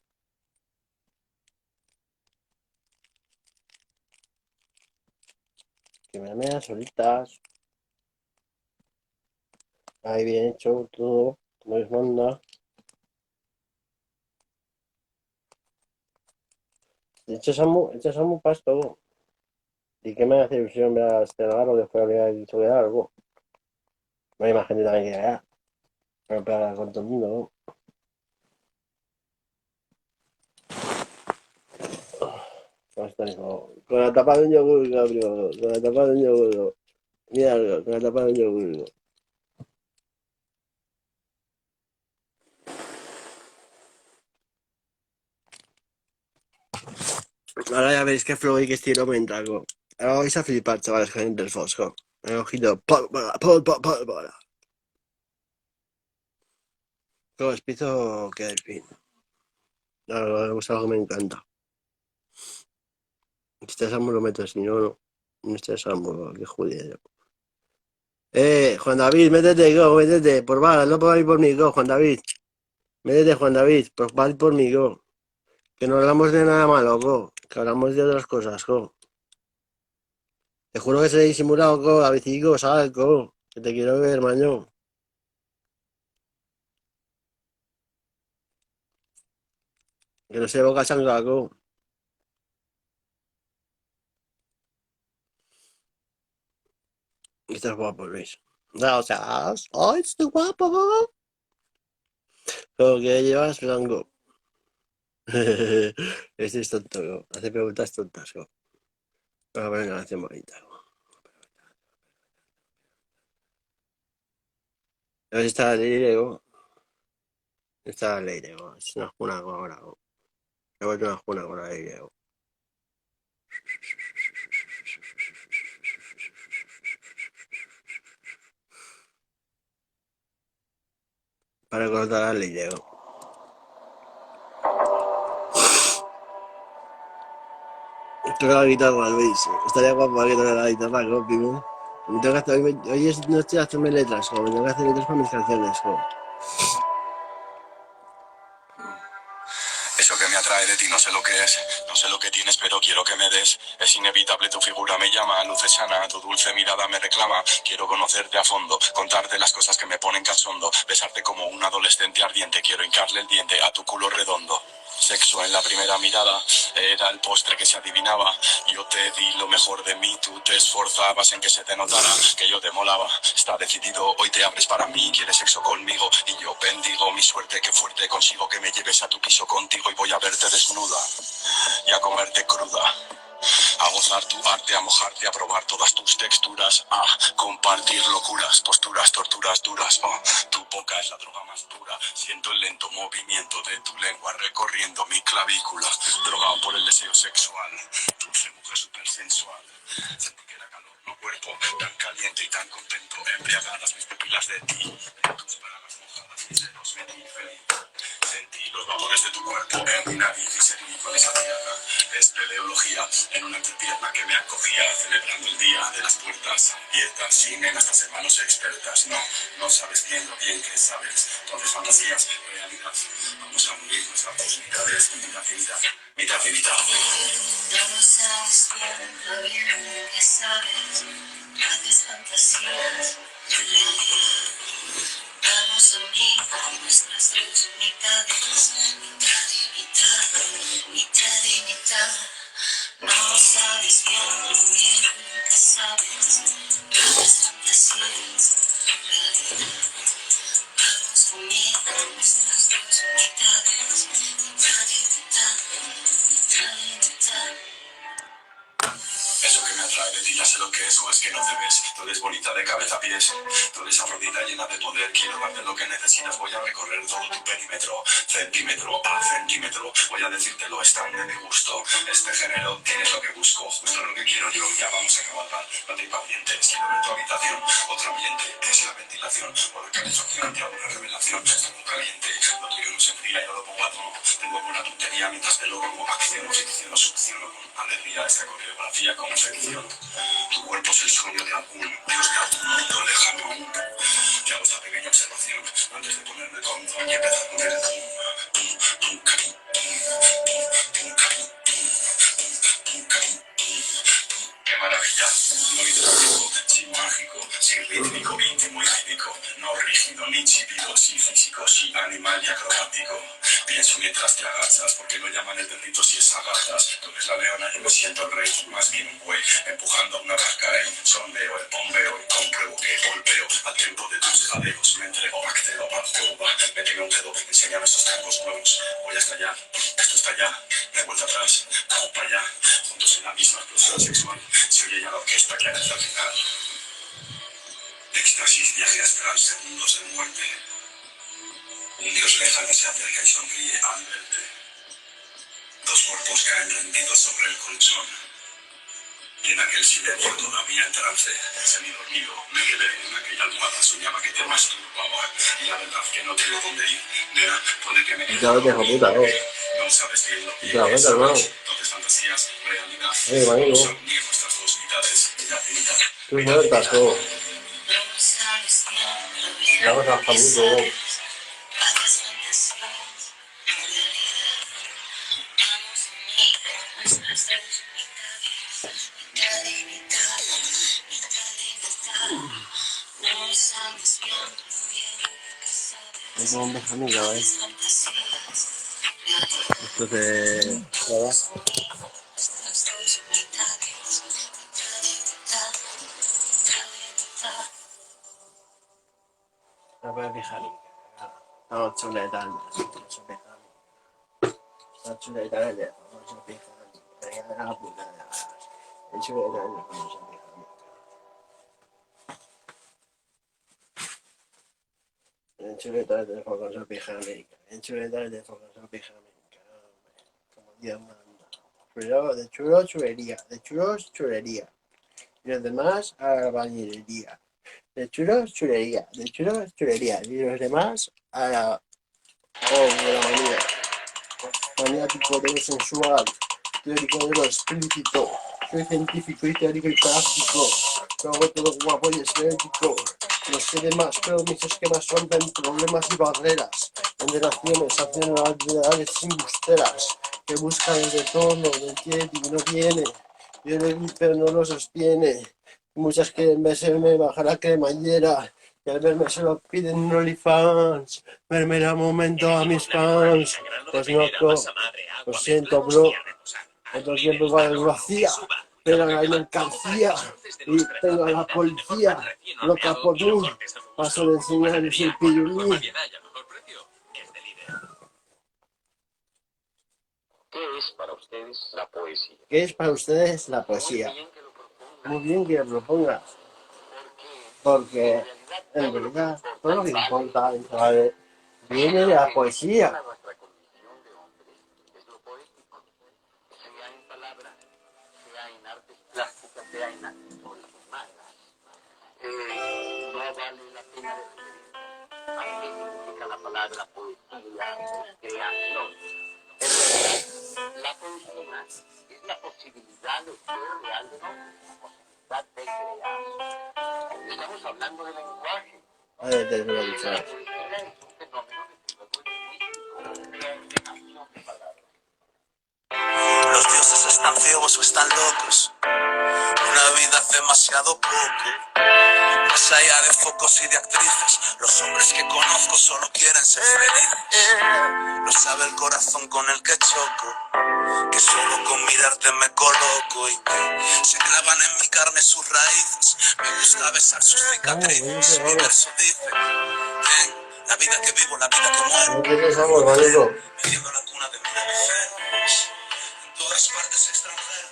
Speaker 1: Que me llamen las solitas. Ahí bien hecho todo. Como les manda. Echa Samu pasto, go. ¿Y qué me hace ilusión ver a Estelar o después habría dicho que algo? No hay más gente también que allá. Pero para con todo el mundo, go. Con la tapa de un yogur, Gabriel. Con la tapa de un yogur. Mira, con la tapa de un yogur. Ahora ya veréis qué flow y qué estilo me entra, go. Ahora vais a flipar, chavales, con el del Fosco. Me he cogido pólvora. Go, espizo que Delfín. No, es algo que me encanta. Este Samu lo meto, si no. Este Samu, qué jodido. Juan David, métete, go, métete. Por va, no por mí, por mí, go, Juan David. Métete, Juan David, por mí, go. Que no hablamos de nada malo, go. Que hablamos de otras cosas, go. Te juro que seré disimulado, go, Davidcico, sal, go. Que te quiero ver, maño. Que no se boca changra, go. Y estás guapo, Luis. No, o sea, ¡ay, estoy guapo! Lo que llevas blanco. Este es tonto, go. Hace preguntas tontas, go. Pero bueno, una canción bonita, go. A ver si está alegre, go. Está alegre, go. Es una juna, go, ahora, go. He vuelto una juna con alegre, go. Para cortar al alegre, go. Toca la guitarra, Luis. Estaría guapo que toque la guitarra, go, pibu. Me tengo que hacer, hoy es noche de hacerme letras, go. Me tengo que hacer letras para mis canciones, go.
Speaker 6: Eso que me atrae de ti no sé lo que es, no sé lo que tienes,
Speaker 8: pero quiero que me des. Es inevitable, tu figura me llama, lucesana, tu dulce mirada me reclama. Quiero conocerte a fondo, contarte las cosas que me ponen cachondo, besarte como un adolescente ardiente, quiero hincarle el diente a tu culo redondo. Sexo en la primera mirada, era el postre que se adivinaba. Yo te di lo mejor de mí, tú te esforzabas en que se te notara que yo te molaba. Está decidido, hoy te abres para mí, quieres sexo conmigo y yo bendigo mi suerte, que fuerte consigo que me lleves a tu piso contigo y voy a verte desnuda y a comerte cruda. A gozar tu arte, a mojarte, a probar todas tus texturas, a compartir locuras, posturas, torturas duras. Tu boca es la droga más dura. Siento el lento movimiento de tu lengua recorriendo mi clavícula, drogado por el deseo sexual. Dulce mujer súper sensual. Sentí que era calor, no cuerpo, tan caliente y tan contento, embriagadas mis pupilas de ti. En tus bragas mojadas mis dedos me di feliz. Sentí los vapores de tu cuerpo en mi nariz y seguí con esa tierra. Es peleología en una entrepierna que me acogía, celebrando el día de las puertas abiertas. Sin en estas hermanos expertas, no sabes bien lo bien que sabes. Entonces fantasías, realidad. Vamos a morir nuestras dos mitades, mitad y mitad, mitad y mitad.
Speaker 2: No sabes bien lo bien que sabes. Haces fantasías, realidad. Vamos a unir nuestras dos mitades, mitad y mitad, mitad y mitad. No sabes bien lo bien que sabes. Haces fantasías, realidad. Vamos a unir nuestras dos mitades, mitad y mitad, mitad y mitad.
Speaker 8: Eso que me atrae de ti, ya sé lo que es, o es que no te ves. Tú eres bonita de cabeza a pies, tú eres afrodita llena de poder. Quiero darte lo que necesitas, voy a recorrer todo tu perímetro, centímetro a centímetro. Voy a decírtelo, es tan de mi gusto. Este género tiene lo que busco, justo lo que quiero yo. Ya vamos a cabalgar, no te impacientes. Quiero ver tu habitación, otro ambiente, es la ventilación o la calefacción. Te hago una revelación, está muy caliente. Lo tuyo no se enfría, yo lo pongo a tono. Tengo buena tontería mientras te lo como acción o ficción o succiono con alegría esta coreografía con perfección. Tu cuerpo es el sueño de algún dios de algún mundo lejano aún. Te hago esta pequeña observación antes de ponerme cómodo y empezar con el pum, pum, pum, cari, pum, pum, pum, cari, pum, pum, pum, cari, pum, pum. ¡Qué maravilla! No hidráulico, sí mágico, sí rítmico, íntimo y rítmico. No rígido ni chípido, sí físico, sí animal y acrobático. Pienso mientras te agachas, porque lo llaman el perrito si es agatas. Tú eres la leona, yo me siento el rey, más bien un buey, empujando a una vaca y sondeo el bombeo y compruebo que golpeo al tiempo de tus jadeos. Me entrego, accedo, actúa, méteme un dedo, enséñame esos tangos nuevos. Voy hasta allá, esto está allá, me vuelta atrás, vamos para allá, juntos en la misma explosión sexual. Se oye ya la orquesta que hace al final. Éxtasis, viaje astral, segundos de muerte. Un dios lejano se acerca y sonríe al verte. Dos cuerpos caen rendidos sobre el colchón. Y en aquel silencio todavía en trance, semidormido, me quedé en aquella almohada, soñaba que te masturbaba. Y la verdad que no tengo dónde ir. Nena, puede que me quede.
Speaker 1: Ya lo dejo puta, ¿no?
Speaker 8: No sabes bien lo que
Speaker 1: Ya, vete, hermano.
Speaker 8: entonces fantasías, realidad.
Speaker 1: Manilo.
Speaker 8: Vamos a unir nuestras dos mitades, mitad y mitad.
Speaker 1: Tú muertas, todo.
Speaker 2: No sabes bien lo bien
Speaker 1: Vamos a
Speaker 2: que
Speaker 1: familia,
Speaker 2: sabes. Haces fantasías, realidad. Vamos a unir nuestras dos mitades, mitad y mitad, mitad y mitad. No sabes bien lo bien que sabes.
Speaker 1: No tengo más amiga, ¿eh?
Speaker 2: Haces fantasías, realidad.
Speaker 1: Esto de... ¿verdad?
Speaker 2: Nuestras dos mitades, mitad y mitad, mitad y mitad.
Speaker 1: No puedes fijar. No, chuleta, no se fijan. No, chuleta, no se fijan. Venga, la puta. El chuleta, no se fijan. En chuleta de teléfono con su pijamica. En chuleta de teléfono con su pijamica. Como Dios manda. Pero de chulos, chulería. De chulos, chulería. Y los demás, albañilería. De chulos, chulería. De chulos, chulería. Y los demás, a la... Oh, la manía. Maniático de lo sensual. Teórico de lo explícito. Soy científico y teórico y práctico. Lo hago todo guapo y estético. No sé de más, pero mis esquemas rompen problemas y barreras. En relaciones, acciones laterales sin busteras. que busca el retorno del tiene y no tiene. Viene el pero no lo sostiene. Muchas quieren verme bajar la cremallera y al verme se lo piden en OnlyFans. Verme da momento a mis fans. Pues no, lo siento, bro. Otro tiempo igual lo hacía, pero no hay mercancía y tengo a la policía loca por mí. Paso de enseñarles el pirulí.
Speaker 8: ¿Qué es para ustedes la poesía?
Speaker 1: ¿Qué es para ustedes la poesía? Muy bien que lo propongas, porque en realidad todo lo que importa ¿sabes? Viene de la poesía.
Speaker 8: Nuestra condición de hombre es lo poético, sea en palabras, sea en artes plásticas, sea en actitudes humanas. No vale la pena describir a qué significa la palabra poesía o creación. En realidad, la poesía es la posibilidad de ser real de hombre, la posibilidad de crear. Estamos hablando de lenguaje.
Speaker 1: Desde lo que sabes.
Speaker 8: Los dioses están ciegos o están locos. Una vida es demasiado poco. Más allá de focos y de actrices, los hombres que conozco solo quieren ser felices. Lo sabe el corazón con el que choco, que solo con mirarte me coloco y que se clavan en mi carne sus raíces. Me gusta besar sus cicatrices. Mi verso dice, la vida que vivo, la vida que muero.
Speaker 1: ¿Qué pensamos, Manolo?
Speaker 8: Metiendo la cuna de mis enfermos. En todas partes extranjeras.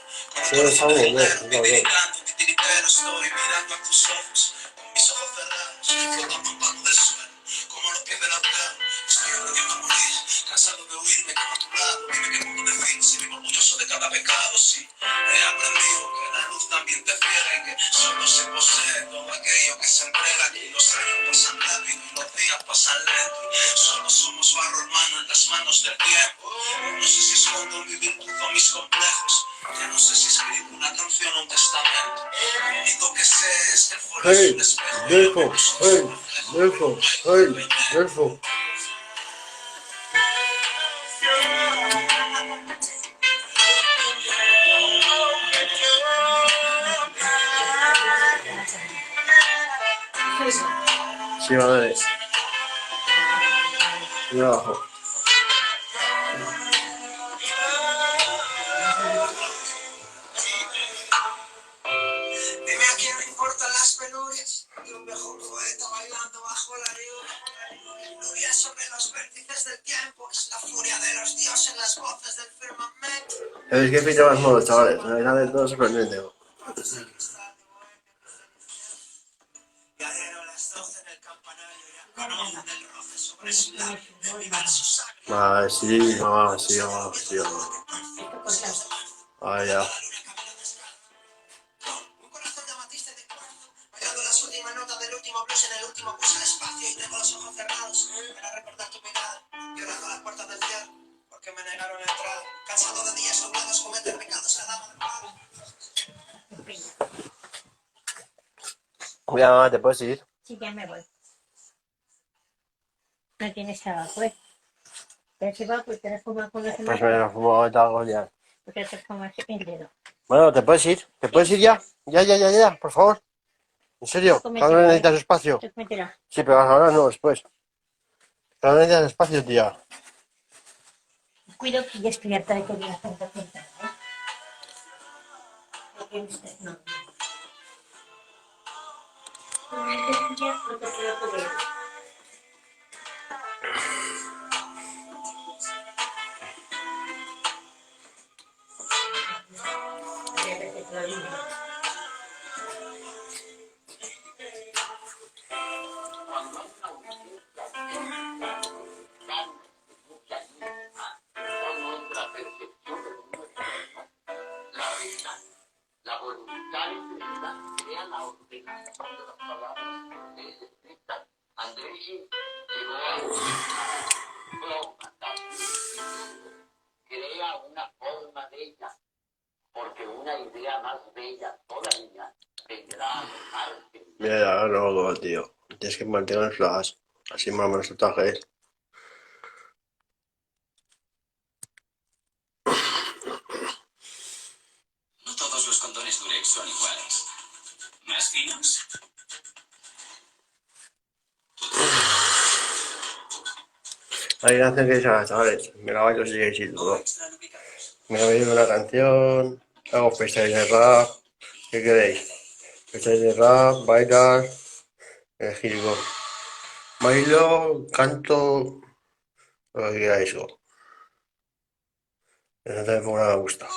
Speaker 1: ¿Qué pensamos,
Speaker 8: Titiricando, titiritero, estoy mirando a tus ojos. Con mis ojos cerrados, flotando en palmo del suelo. Como los pies del altar. Estoy aprendiendo a morir, cansado de huirme como a tu lado. Dime qué mundo decir, si vivo orgulloso de cada pecado. Sí, he aprendido que la luz también te ciega y que solo se posee todo aquello que se entrega. Y los años pasan rápido y los días pasan lento. Solo somos barro, hermano, en las manos del tiempo. No sé si escondo mi virtud o mis complejos. Ya no sé si escribo una canción o un testamento. Lo único que sé es que el fuego es un espejo.
Speaker 1: Delfo. Sí, vale. Y abajo.
Speaker 8: Dime a quién le importan las penurias de un viejo poeta bailando bajo la lluvia. Lluvia sobre los vértices del tiempo, es la furia de los dioses en las voces del firmamento.
Speaker 1: ¿Sabéis qué pinta más modo, chavales? Me da de todo sorprendente.
Speaker 8: Ya dieron las 12 en el campanario, ya conocen el roce sobre su labio, de mi verso sacro.
Speaker 1: Sí. Ah, ya.
Speaker 8: Un corazón de amatista y de cuarzo, bailando las últimas notas del último blues en el último bus al espacio y tengo los ojos cerrados para recordar tu mirada, llorando a las puertas del cielo, porque me negaron la entrada, cansado de días nublados, cometer pecados a dama de palo.
Speaker 1: Cuidado, mamá, ¿te puedes ir?
Speaker 9: Sí, ya me voy. No tienes tabaco, ¿eh? Pero si va, pues te las fumas con los demás.
Speaker 1: Pues me lo fumo ahorita algo ya.
Speaker 9: Porque te fumas el dedo.
Speaker 1: Bueno, ¿te puedes ir? ¿Te puedes ir ya? Ya, por favor. En serio, cada uno necesitas espacio.
Speaker 9: Te meterá.
Speaker 1: Sí, pero ahora no, después. Cada uno necesitas espacio, tía.
Speaker 9: Cuido que ya estoy harta de que digas tanta cuenta, ¿eh? No pienses, no. Porque se lo puedo.
Speaker 8: La voluntad infinita crea la ordenación de las palabras que es escrita. Andrés llegó a una crea una forma bella, porque una idea más bella todavía vendrá a dejarse.
Speaker 1: Mira, no, tío. Tienes que mantener el flash. Así más o menos el traje es.
Speaker 8: ¿Más finos?
Speaker 1: Hay una canción que dice, chavales, me la bailo si queréis ir todo. Me voy a una canción, hago freestyle de rap, ¿qué queréis? Freestyle de rap, bailar, gilgo. Bailo, canto, lo que queráis. Esa temporada me gusta.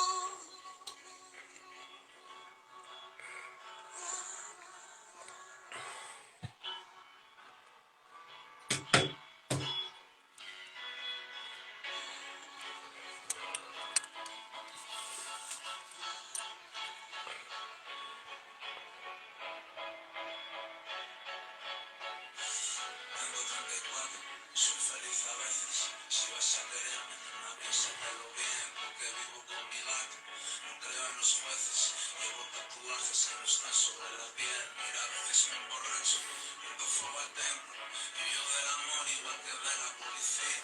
Speaker 8: Soy feliz a veces, si vas a quererme, no piénsatelo bien, porque vivo con mi gato, no creo en los jueces, llevo tatuajes que no están sobre la piel, mira, a veces me emborracho, prendo fuego al templo, y yo del amor igual que de la policía,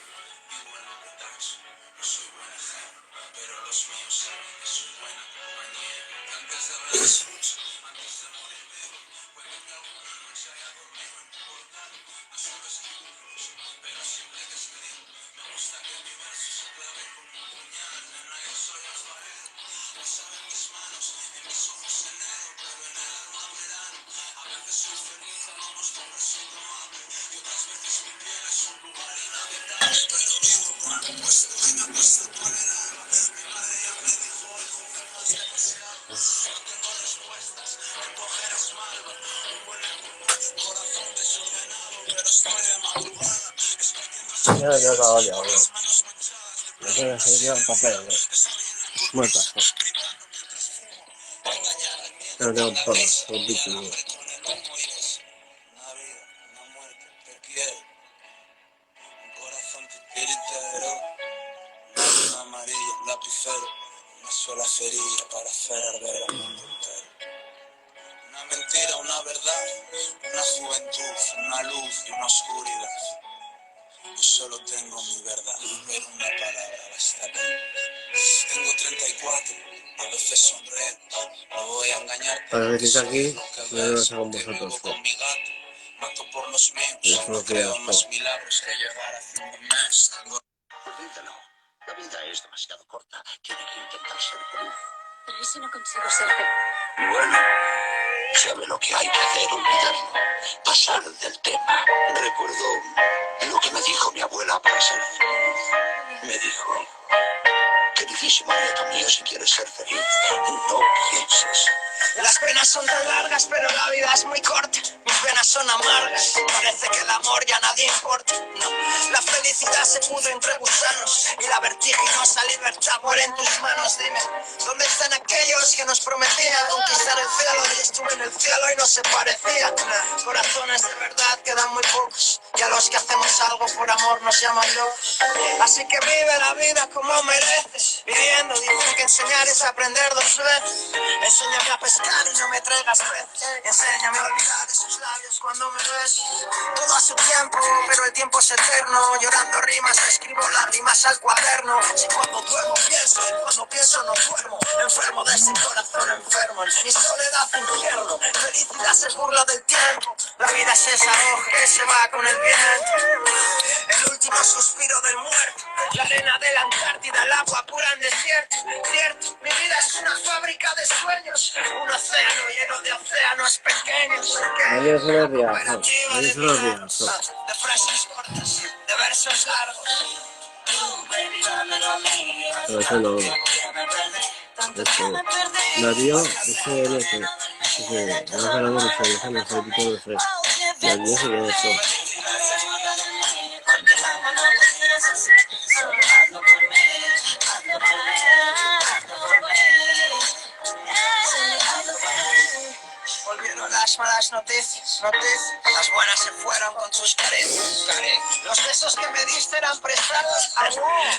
Speaker 8: vivo en lo que tacho, no soy buen ejemplo, pero los míos saben que soy buena compañía, que antes de ver mucho, antes de morir vivo, puede que alguna noche haya dormido en tu portal, no sabes qué incluso, pero siempre que escribo, me gusta que mi verso se clave como un puñal, nena, yo soy alfarero, pesar en mis manos, en mis ojos enero, pero en el alma verano, a veces soy feliz, vamos con resulta hambre, y otras veces mi piel es un lugar inhabitable, pero vivo cuando cueste, venga, cuesta tolerar, mi madre ya me dijo, hijo, no sé qué se habla, no tengo respuestas, en cogeras malva, un buen corazón desordenado, pero estoy de madrugada, escribiendo
Speaker 1: Ya, ya
Speaker 8: esas
Speaker 1: acabado ya,
Speaker 8: con
Speaker 1: bro.
Speaker 8: las manos manchadas de
Speaker 1: No tengo que seguir el papel, bro. Muerta. No tengo todo, un bicho, bro.
Speaker 8: una vida, una muerte, te quiero, un corazón titiritero, un lápiz amarillo, un lapicero, una sola cerilla para hacer arder al mundo entero. Una mentira, una verdad, una juventud, una luz y una oscuridad. Yo solo tengo mi verdad, pero una palabra bastará. Tengo 34, a veces sonreo, no voy a engañarte.
Speaker 1: A veces
Speaker 8: soy
Speaker 1: aquí,
Speaker 8: lo que
Speaker 1: me lo
Speaker 8: ves,
Speaker 1: sé con
Speaker 8: porque
Speaker 1: vosotros,
Speaker 8: vivo con mi gato, mato por los míos, no
Speaker 1: unos
Speaker 8: creo
Speaker 1: días,
Speaker 8: en más milagros que llegar a fin de mes. Tengo...
Speaker 5: Olvídalo. La vida es demasiado corta. Tiene que intentar ser feliz.
Speaker 2: Pero ¿y si no consigo ser feliz?
Speaker 5: Bueno, sabe lo que hay que hacer, olvidarlo. Pasar del tema. Recuerdo lo que me dijo mi abuela para ser feliz. Me dijo, queridísimo nieto mío, si quieres ser feliz, no pienses.
Speaker 8: Las penas son tan largas, pero la vida es muy corta. Mis penas son amargas, parece que el amor ya nadie importa. No, la felicidad se pudre entre gusanos y la vertiginosa libertad muere en tus manos. Dime, ¿dónde están aquellos que nos prometían conquistar el cielo? Y estuve en el cielo y no se parecía. Corazones de verdad quedan muy pocos, y a los que hacemos algo por amor nos llaman locos. Así que vive la vida como mereces, viviendo. Dicen que enseñar es aprender dos veces. Enséñame a pescar y no me traigas peces. Enséñame a olvidar esos labios cuando me beses. Todo a su tiempo, pero el tiempo es eterno. Llorando rimas, escribo las rimas al cuaderno. Si cuando duermo pienso, cuando pienso no duermo. Enfermo de ese corazón enfermo. En mi soledad infierno. Felicidad se burla del tiempo. La vida es esa hoja que se va con el viento. El último suspiro del muerto. La arena de la Antártida, el agua pura en desierto. Cierto, mi vida es una fábrica de sueños. Un océano lleno de océanos pequeños.
Speaker 1: Ayer se lo ría,
Speaker 8: Operativa
Speaker 1: ayer
Speaker 8: de
Speaker 1: se lo ría.
Speaker 8: milagros, de frases cortas, de versos largos.
Speaker 1: Pero eso no, esto, Darío, ese no sé, ese, no sé, no sé, no sé, no sé, Darío se ve eso.
Speaker 8: Volvieron las malas noticias, las buenas se fueron con sus caricias. Los besos que me diste eran prestados.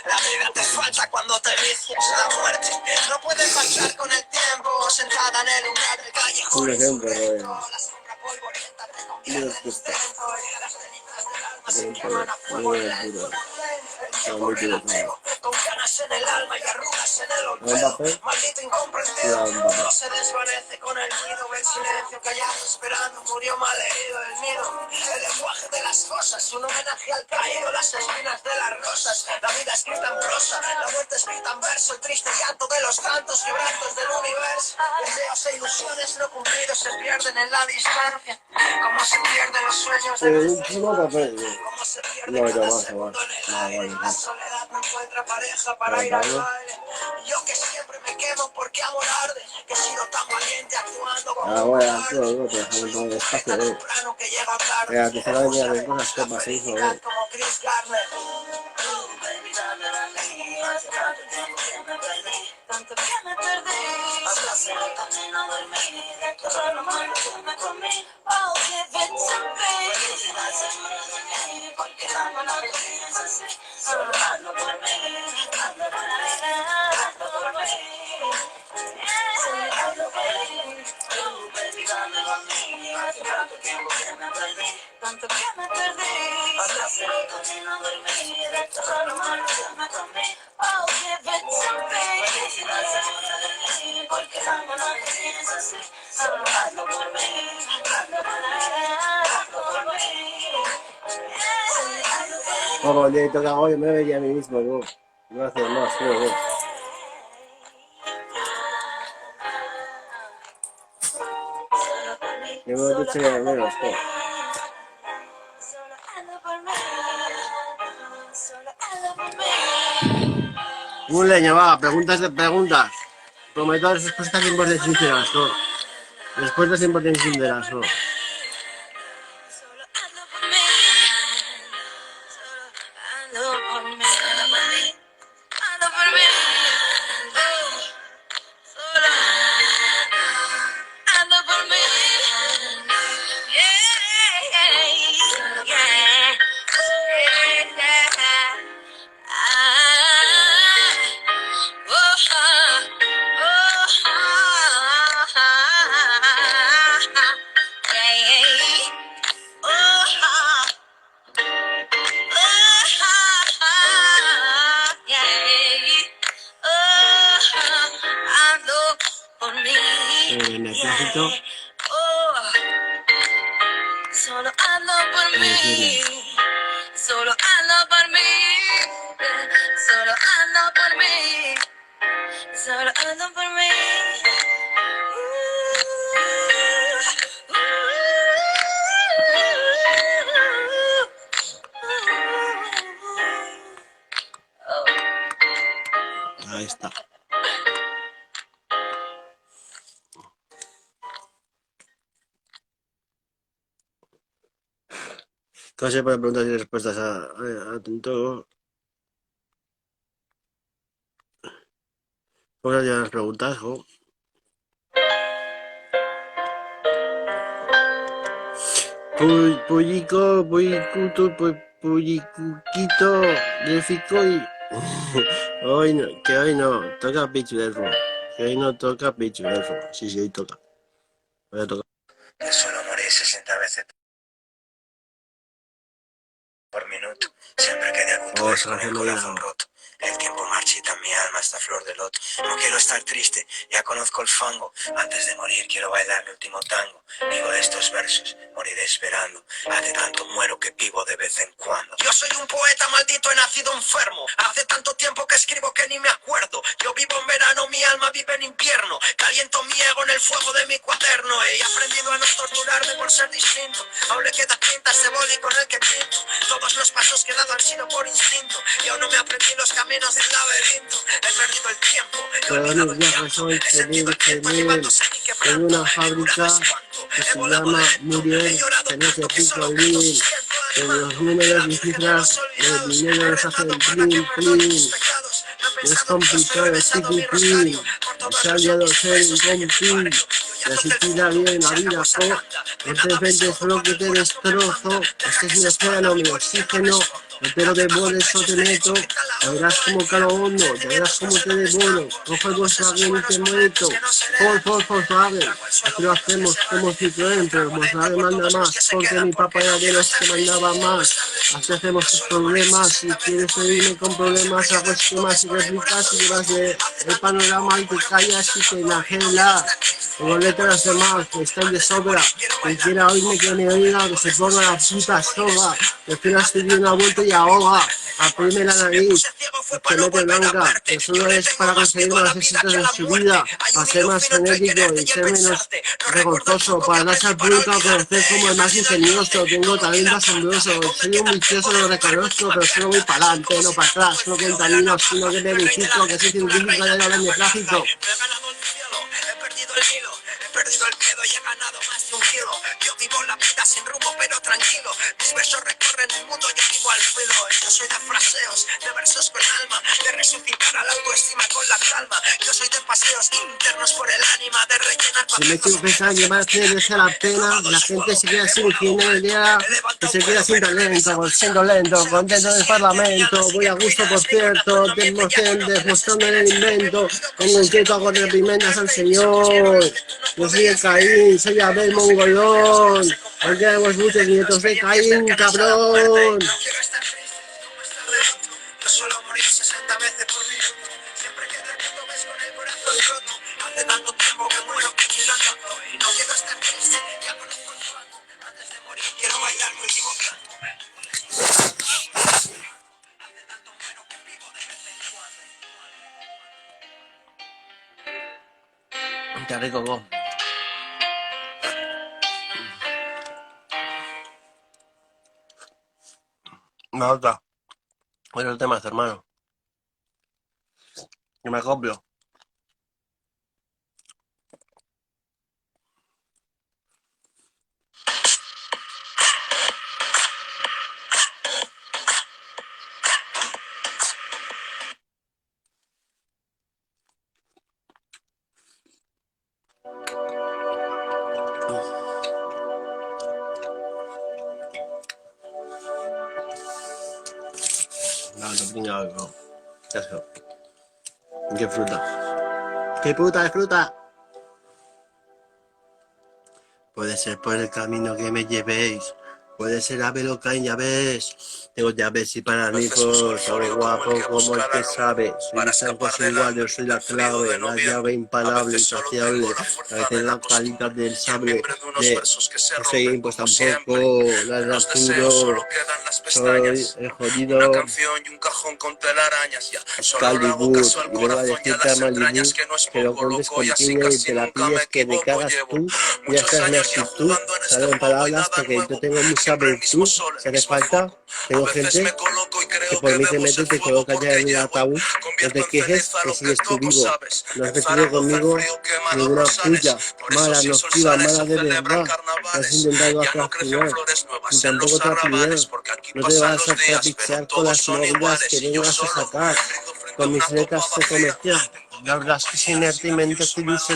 Speaker 8: La vida te falta cuando te vicias. La muerte no puede faltar con el tiempo. Sentada en el lugar del callejón.
Speaker 1: Un ejemplo,
Speaker 8: La sombra polvorienta te convierte en cemento. Y las cenizas del alma se queman a fuego lento. El tiempo relativo con ganas
Speaker 5: canas en el alma y arrugas en el olvido. Maldito incomprendido, no se desvanece con el nido. El silencio callado esperando murió malherido el nido. El lenguaje de las cosas, un homenaje al caído. Las espinas de las rosas, la vida escrita en prosa, la muerte escrita en verso. El triste llanto de los cantos quebrantos del universo. Deseos e ilusiones no cumplidos se pierden en la distancia. Como se pierden los sueños de los sueños. Como se pierde cada segundo en el aire. La soledad no encuentra pareja para ir al baile. Yo que siempre me quemo porque amor arde. Que he sido tan valiente actuando como un cobarde. Tan temprano que llega tarde. Como Chris Garner. Baby, dame la mía. Hace tanto tiempo que me perdí. Tanto que me perdí. Hasta se me camino a dormir. De todo lo malo que me comí. Oh, give it to me. Porque la mano que tienes así. Solo ando por mí. Ando por mí. Ando por mí. Ando por mí. Oh, baby, dame la mía. Hace tanto tiempo que me perdí. Tanto que me perdí. Hasta se me camino a dormir. De todo lo malo que me comí. Oh, give it to me. Porque la mano que tienes así. Solo ando por mí. Ando por mí. Ando por mí.
Speaker 1: Como el día toca hoy, me vería a mí mismo, ¿no? No hacer más, creo, ¿no? Yo me he dicho ya menos, ¿no? Un leño, va, preguntas de preguntas. Prometo respuestas 100% sinceras, ¿no? Respuestas 100% sinceras, ¿no? En el clásico.
Speaker 2: Solo ando por mí. Solo ando por mí. Solo ando por mí. Solo ando por mí.
Speaker 1: Ahí está. Entonces, para preguntas y respuestas atento. Vamos a llevar las preguntas, ¿no? Pollico, pollicuto, pollicuquito, gráfico y... hoy no, que hoy no, toca pichulero. Que hoy no toca pichulero. Sí, hoy toca. Voy a tocar.
Speaker 5: El suelo morir 60 veces por minuto. Siempre que debuto es con el corazón roto. El tiempo marchita mi alma hasta flor de loto. No quiero estar triste, ya conozco el fango. Antes de morir quiero bailar mi último tango. Vivo de estos versos, moriré esperando. Hace tanto muero que vivo de vez en cuando. Yo soy un poeta maldito, he nacido enfermo. Hace tanto tiempo que escribo que ni me acuerdo. Yo vivo en verano, mi alma vive en invierno. Caliento mi ego en el fuego de mi cuaderno. He aprendido a no torturarme por ser distinto. Aún le queda tintas de boli con el que pinto. Todos los pasos que he dado han sido por instinto. Y aún no me aprendí los caminos del laberinto. He perdido el tiempo, he olvidado el tiempo. He sentido el tiempo llevándose y quebrando.
Speaker 1: En una fábrica que se llama Muriel, tenés el pico Lin, que los números y cifras del dinero los hacen plin, plin. No es complicado, es piqui, plin. Se ha hallado ser un compin. Y así te irá bien la vida, no te enfrentes solo que te destrozo. Este es mi océano, mi oxígeno. No te lo devores o te meto. Ya verás como calo hondo, ya verás como te devoro. Cojo el Volkswagen y te muerto. Volkswagen. Así lo hacemos como Citroën, pero Volkswagen manda más. Porque mi papá era de los que mandaba más. Así hacemos tus problemas. Si quieres oírme con problemas, hago esquemas y réplicas y llevas el panorama y te callas y te enajenas. Tengo letras de más, que están de sobra. Quien quiera oírme que me oiga, que se ponga la puta soga. Que apenas estoy de una vuelta y ahoga. Aprime la nariz, te mete blanca, que solo es para conseguir más éxitos en su vida, para ser más genético y ser menos vergonzoso, para darse al público a conocer como el más ingenioso. Tengo talento asombroso, soy un vicioso, lo reconozco, pero solo voy para adelante, no para atrás, no contamino, sino que verifico que soy científico de la de tráfico.
Speaker 5: He perdido el hilo, he perdido el miedo y he ganado más de un kilo. Yo vivo la vida sin rumbo pero tranquilo. Mis versos recorren el mundo, yo vivo al filo. Yo soy de fraseos, de versos con alma, de resucitar a la autoestima con la calma. Yo soy de paseos internos por el ánima, de rellenar
Speaker 1: Si me equivoco pensar llevarte merece la pena, la gente se queda sin idea, que se queda sin talento, siendo lento, contento del parlamento, voy a gusto por cierto, demostrando el invento, pongo inquieto hago reprimendas al señor, yo soy el Caín, soy Abel Mongolón, hoy tenemos muchos nietos de Caín, cabrón.
Speaker 5: Yo suelo morir 60 veces por minuto. Siempre que de pronto ves con el corazón roto. Hace tanto tiempo que muero que quiero tanto. Y no quiero estar triste, ya conozco el cuarto. Antes de morir quiero bailar mi último canto. Hace tanto muero que vivo de vez en cuando.
Speaker 1: Qué rico, go. Una otra. Otro tema, hermano. Que me acoplo. No, no tengo algo. Eso. ¿Qué fruta? ¿Qué fruta es fruta? Puede ser por el camino que me llevéis. Puede ser a Caín, ya ves. Tengo llaves y paranifos. Soy guapo como el que sabe. Soy de sangre sin igual, yo soy la clave. La llave imparable, insaciable. A veces la calidad del sable. No soy pues tampoco. La rap puro. Soy el jodido.
Speaker 5: Una canción y un cajón con telarañas. Ya solo le hago
Speaker 1: Calibur.
Speaker 5: caso al
Speaker 1: Y vengo a
Speaker 5: corazón y a
Speaker 1: decirte
Speaker 5: las
Speaker 1: a
Speaker 5: entrañas
Speaker 1: Malibu
Speaker 5: que no es
Speaker 1: que lo
Speaker 5: poco
Speaker 1: compres
Speaker 5: loco y así
Speaker 1: contigo y
Speaker 5: casi
Speaker 1: te la
Speaker 5: nunca me
Speaker 1: pilles que te
Speaker 5: equivoco.
Speaker 1: cagas
Speaker 5: Llevo
Speaker 1: tú. Ya
Speaker 5: muchos
Speaker 1: estás mi
Speaker 5: años ya
Speaker 1: actitud.
Speaker 5: jugando en este
Speaker 1: Salen
Speaker 5: juego y
Speaker 1: palabras
Speaker 5: nada
Speaker 1: porque yo
Speaker 5: nuevo.
Speaker 1: tengo mucha
Speaker 5: Siempre el mismo
Speaker 1: virtud.
Speaker 5: sol,
Speaker 1: Si
Speaker 5: el
Speaker 1: hace
Speaker 5: mismo
Speaker 1: falta,
Speaker 5: foco. A
Speaker 1: tengo
Speaker 5: veces
Speaker 1: gente
Speaker 5: me coloco y
Speaker 1: que
Speaker 5: creo
Speaker 1: por
Speaker 5: que
Speaker 1: mí te
Speaker 5: debo
Speaker 1: mete
Speaker 5: ser
Speaker 1: y te
Speaker 5: fuego
Speaker 1: coloca ya
Speaker 5: porque
Speaker 1: en el
Speaker 5: llevo.
Speaker 1: ataúd. No
Speaker 5: Convierto
Speaker 1: te
Speaker 5: en
Speaker 1: quejes
Speaker 5: ceniza
Speaker 1: que
Speaker 5: lo que
Speaker 1: sigues tú
Speaker 5: toco,
Speaker 1: vivo.
Speaker 5: ¿sabes?
Speaker 1: No has
Speaker 5: En
Speaker 1: metido
Speaker 5: Zaragoza el
Speaker 1: conmigo
Speaker 5: frío quema los
Speaker 1: ninguna
Speaker 5: rosales.
Speaker 1: puya,
Speaker 5: Por eso
Speaker 1: mala,
Speaker 5: sin
Speaker 1: nociva,
Speaker 5: sonsales
Speaker 1: mala
Speaker 5: se
Speaker 1: de
Speaker 5: celebran
Speaker 1: verdad. No has
Speaker 5: carnavales.
Speaker 1: intentado
Speaker 5: Ya no crecen
Speaker 1: atraccionar,
Speaker 5: flores
Speaker 1: ni
Speaker 5: nuevas en los
Speaker 1: tampoco
Speaker 5: arrabales
Speaker 1: trapiñar.
Speaker 5: porque aquí
Speaker 1: No te
Speaker 5: pasan
Speaker 1: vas a
Speaker 5: los días, pero
Speaker 1: trapichear con
Speaker 5: todos
Speaker 1: las
Speaker 5: son
Speaker 1: movidas que
Speaker 5: iguales y yo
Speaker 1: vengas a
Speaker 5: solo
Speaker 1: sacar.
Speaker 5: brindo frente a
Speaker 1: Con
Speaker 5: una
Speaker 1: mis letras
Speaker 5: copa
Speaker 1: se
Speaker 5: vacía.
Speaker 1: comercial. La verdad es que es inertemente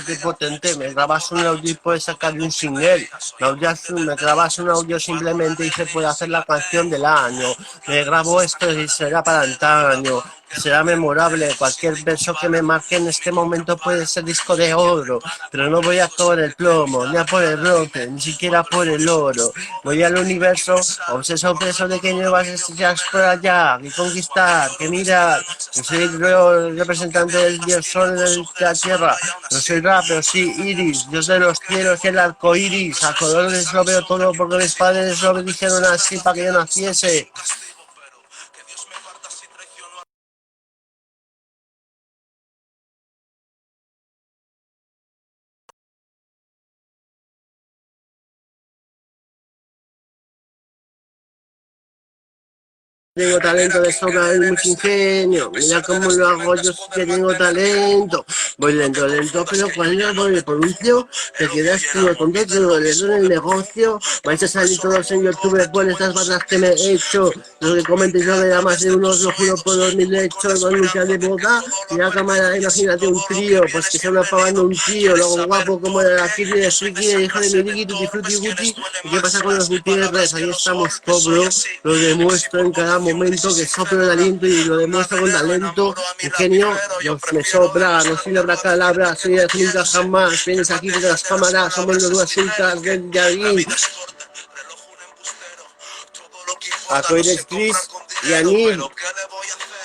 Speaker 1: y potente. Me grabas un audio y puedes sacarle un single. Me grabas un audio simplemente y se puede hacer la canción del año. Me grabo esto y será para antaño. Será memorable. Cualquier verso que me marque en este momento puede ser disco de oro. Pero no voy a por el plomo, ni a por el brote, ni siquiera por el oro. Voy al universo, obseso preso de que nuevas estrellas por allá, que conquistar, que mirar. Yo soy el representante del dios sol de la tierra. No soy rap, pero sí iris, dios de los cielos y el arco iris. A colores lo veo todo porque mis padres lo dijeron así para que yo naciese. Tengo talento de sobra y mucho ingenio. Mira cómo lo hago, yo sí que tengo talento. Voy lento, lento, pero cuando voy por un tío, te quedas tú tonto, te duele en el negocio. Vais a salir todos en YouTube por estas barras que me he hecho. Lo que comentéis no me da más de unos, lo juro por los mil hechos. Con lucha de boda, mira cámara, imagínate un trío. Pues que se me apagando un tío, luego guapo como la Kiri de Friki, hijo de mi Ricky, tutti frutti guti. ¿Y qué pasa con los Gutiérrez? Ahí estamos, cobro. Lo demuestro en cada momento que soplo el aliento y lo demuestro con talento. Ingenio, me sobra, no soy la calabra, soy el nunca jamás. Vienes aquí desde las cámaras, somos los dos ultras del jardín. Arcoíris gris y anil.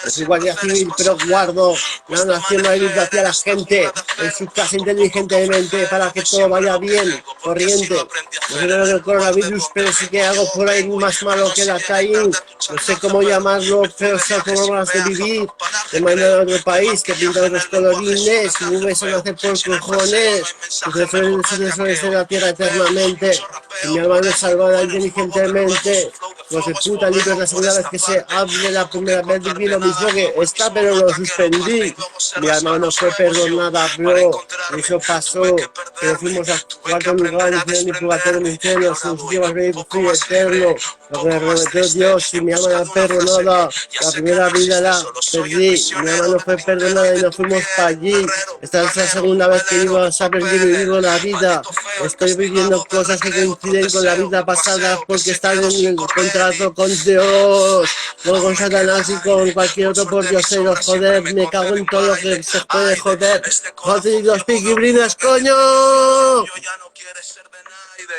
Speaker 1: Es igual que civil, pero guardo la nación ayuda hacia la gente en su casa inteligentemente para que todo vaya bien, corriente. No sé lo del coronavirus, pero sí que hago por ahí más malo que la Caín. No sé cómo llamarlo, pero sé cómo más de vivir. De manera de otro país que pinta los colorines y un beso nace por cojones. Sucesores de la tierra eternamente. Y mi alma no es salvada inteligentemente. Los de puta libros la segunda vez que se hable, la primera vez viví lo mismo que esta, pero lo suspendí. Mi alma no fue perdonada, bro. Eso pasó. Pero fuimos a cuarto lugar, infierno y purgatorio, mi infierno. Sus últimas veces fui eterno. Lo que me prometió Dios y mi alma no perdonada. La primera vida la perdí. Mi alma no fue perdonada y nos fuimos para allí. Esta es la segunda vez que vivo a perder y vivo la vida. Estoy viviendo cosas que coinciden con la vida pasada porque están en el contrato con Dios, no con Satanás y con cualquier otro por diosero. Joder, me cago en todo lo que se puede joder. Joder, los piquibrines, coño.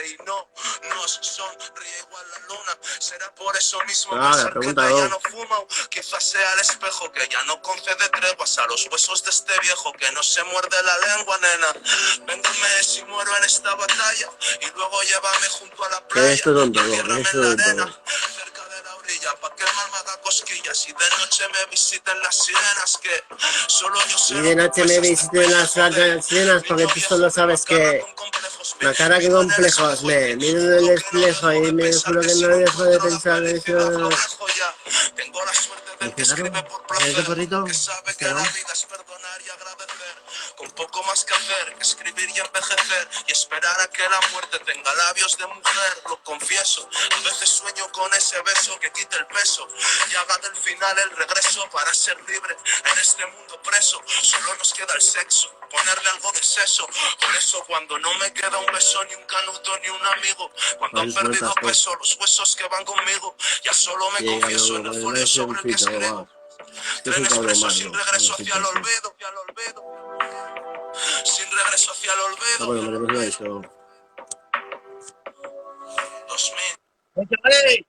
Speaker 1: Y no nos sonríe igual la luna. Será por eso mismo que ya no fumo. Quizás sea el espejo que ya no concede treguas a los huesos de este viejo que no se muerde la lengua, nena. Véndeme si muero en esta batalla y luego llévame junto a la playa. Esto es cerca de la orilla pa' que el mar me haga cosquillas y de noche me visiten las sirenas que solo yo sé. Y de noche me visiten las sirenas porque tú solo sabes que la cara que complejos, me miro en el espejo y me juro que no dejo de pensar en eso. Tengo la suerte del que escribe por placer, que sabe que la vida es perdonar y agradecer, con poco más que hacer, que escribir y envejecer, y esperar a que la muerte tenga labios de mujer, lo confieso, a veces sueño con ese beso que quite el peso, y haga del final el regreso para ser libre en este mundo preso, solo nos queda el sexo. Ponerle algo de seso, por eso cuando no me queda un beso, ni un canuto, ni un amigo, cuando han perdido peso los huesos que van conmigo, ya solo me confieso en el folio sobre el que escribo. Tren expreso sin regreso hacia el olvido, sin regreso hacia el olvido. 2000.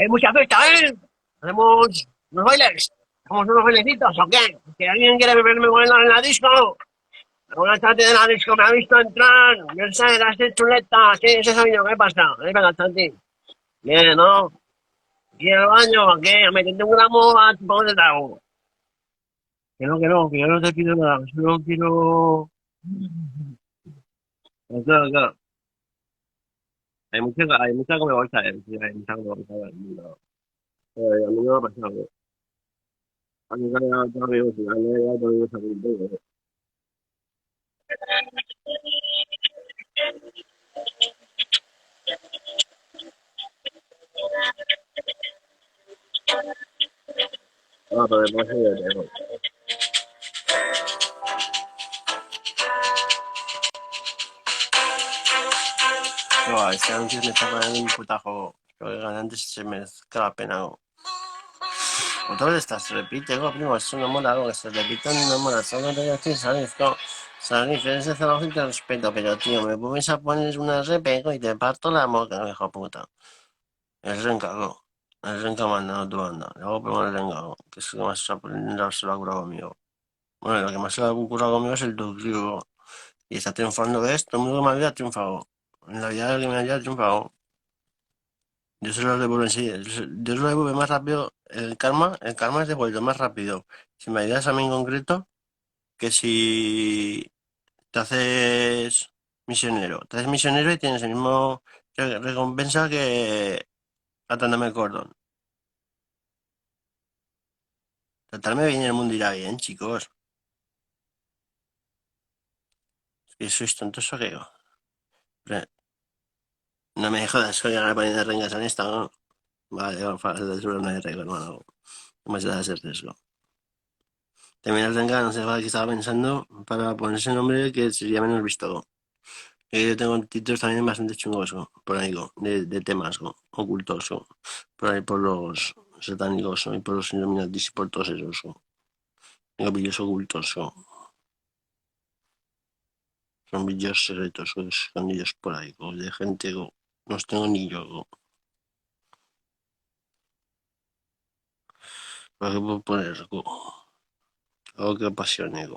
Speaker 10: Hay mucha fiesta, ¿eh? Hacemos unos bailes. ¿Hacemos unos bailecitos o qué? ¿Que alguien quiere verme bailar en la disco? Alguna chati de la disco me ha visto entrar. Yo sé, la estoy chuleta. Sí, ese soy yo. ¿Qué pasa? Venga, chati. Bien, ¿no? ¿Y el baño? ¿Qué? ¿Me metiste un gramo a tu poco de trago? Que yo no te pido nada. Solo quiero... Claro. Hay mucha que me bolsa, sí, hay mucha que me bolsa del mundo. A mí no me ha pasado. A mí me ha pasado, si a mí me ha pasado, pero después sí, yo tengo. No, este anuncio me está poniendo un putajo. Creo que antes se me queda la pena. Todas estas se repite, primo, es una moda, algo que se repite en una moda. Solo tengo que salir, diferencias de la gente respeto, pero tío, me pones a poner una repego y te parto la boca, hijo puta. El rencago. El renca manda, no tu banda. Luego pongo el rencago, que es lo que más se lo ha curado conmigo. Bueno, lo que más se lo ha curado conmigo es el tucligo. Y está triunfando de esto, todo el mundo que me había triunfado. En la vida que me había triunfado. Yo se lo devuelvo enseguida. Yo se lo devuelvo más rápido. El karma es devuelto más rápido. Si me ayudas a mí en concreto, que si te haces misionero. Te haces misionero y tienes el mismo recompensa que atándome el cordón. Tratarme bien y el mundo irá bien, chicos. Es que sois tontos o qué. No me jodas, soy ahora poniendo rengas en esta, ¿no? Vale, no hay regla, hermano. No me se da ese riesgo. También el renga, no sé qué estaba pensando para ponerse el nombre que sería menos visto. Yo tengo títulos también bastante chungos, por ahí, de temas ocultos, por ahí por los satánicos, y por los Illuminatis y por todos esos. Tengo vídeos ocultos, son vídeos secretos, escondidos por ahí, de gente, no los tengo ni yo. ¿Para qué puedo poner algo que apasione?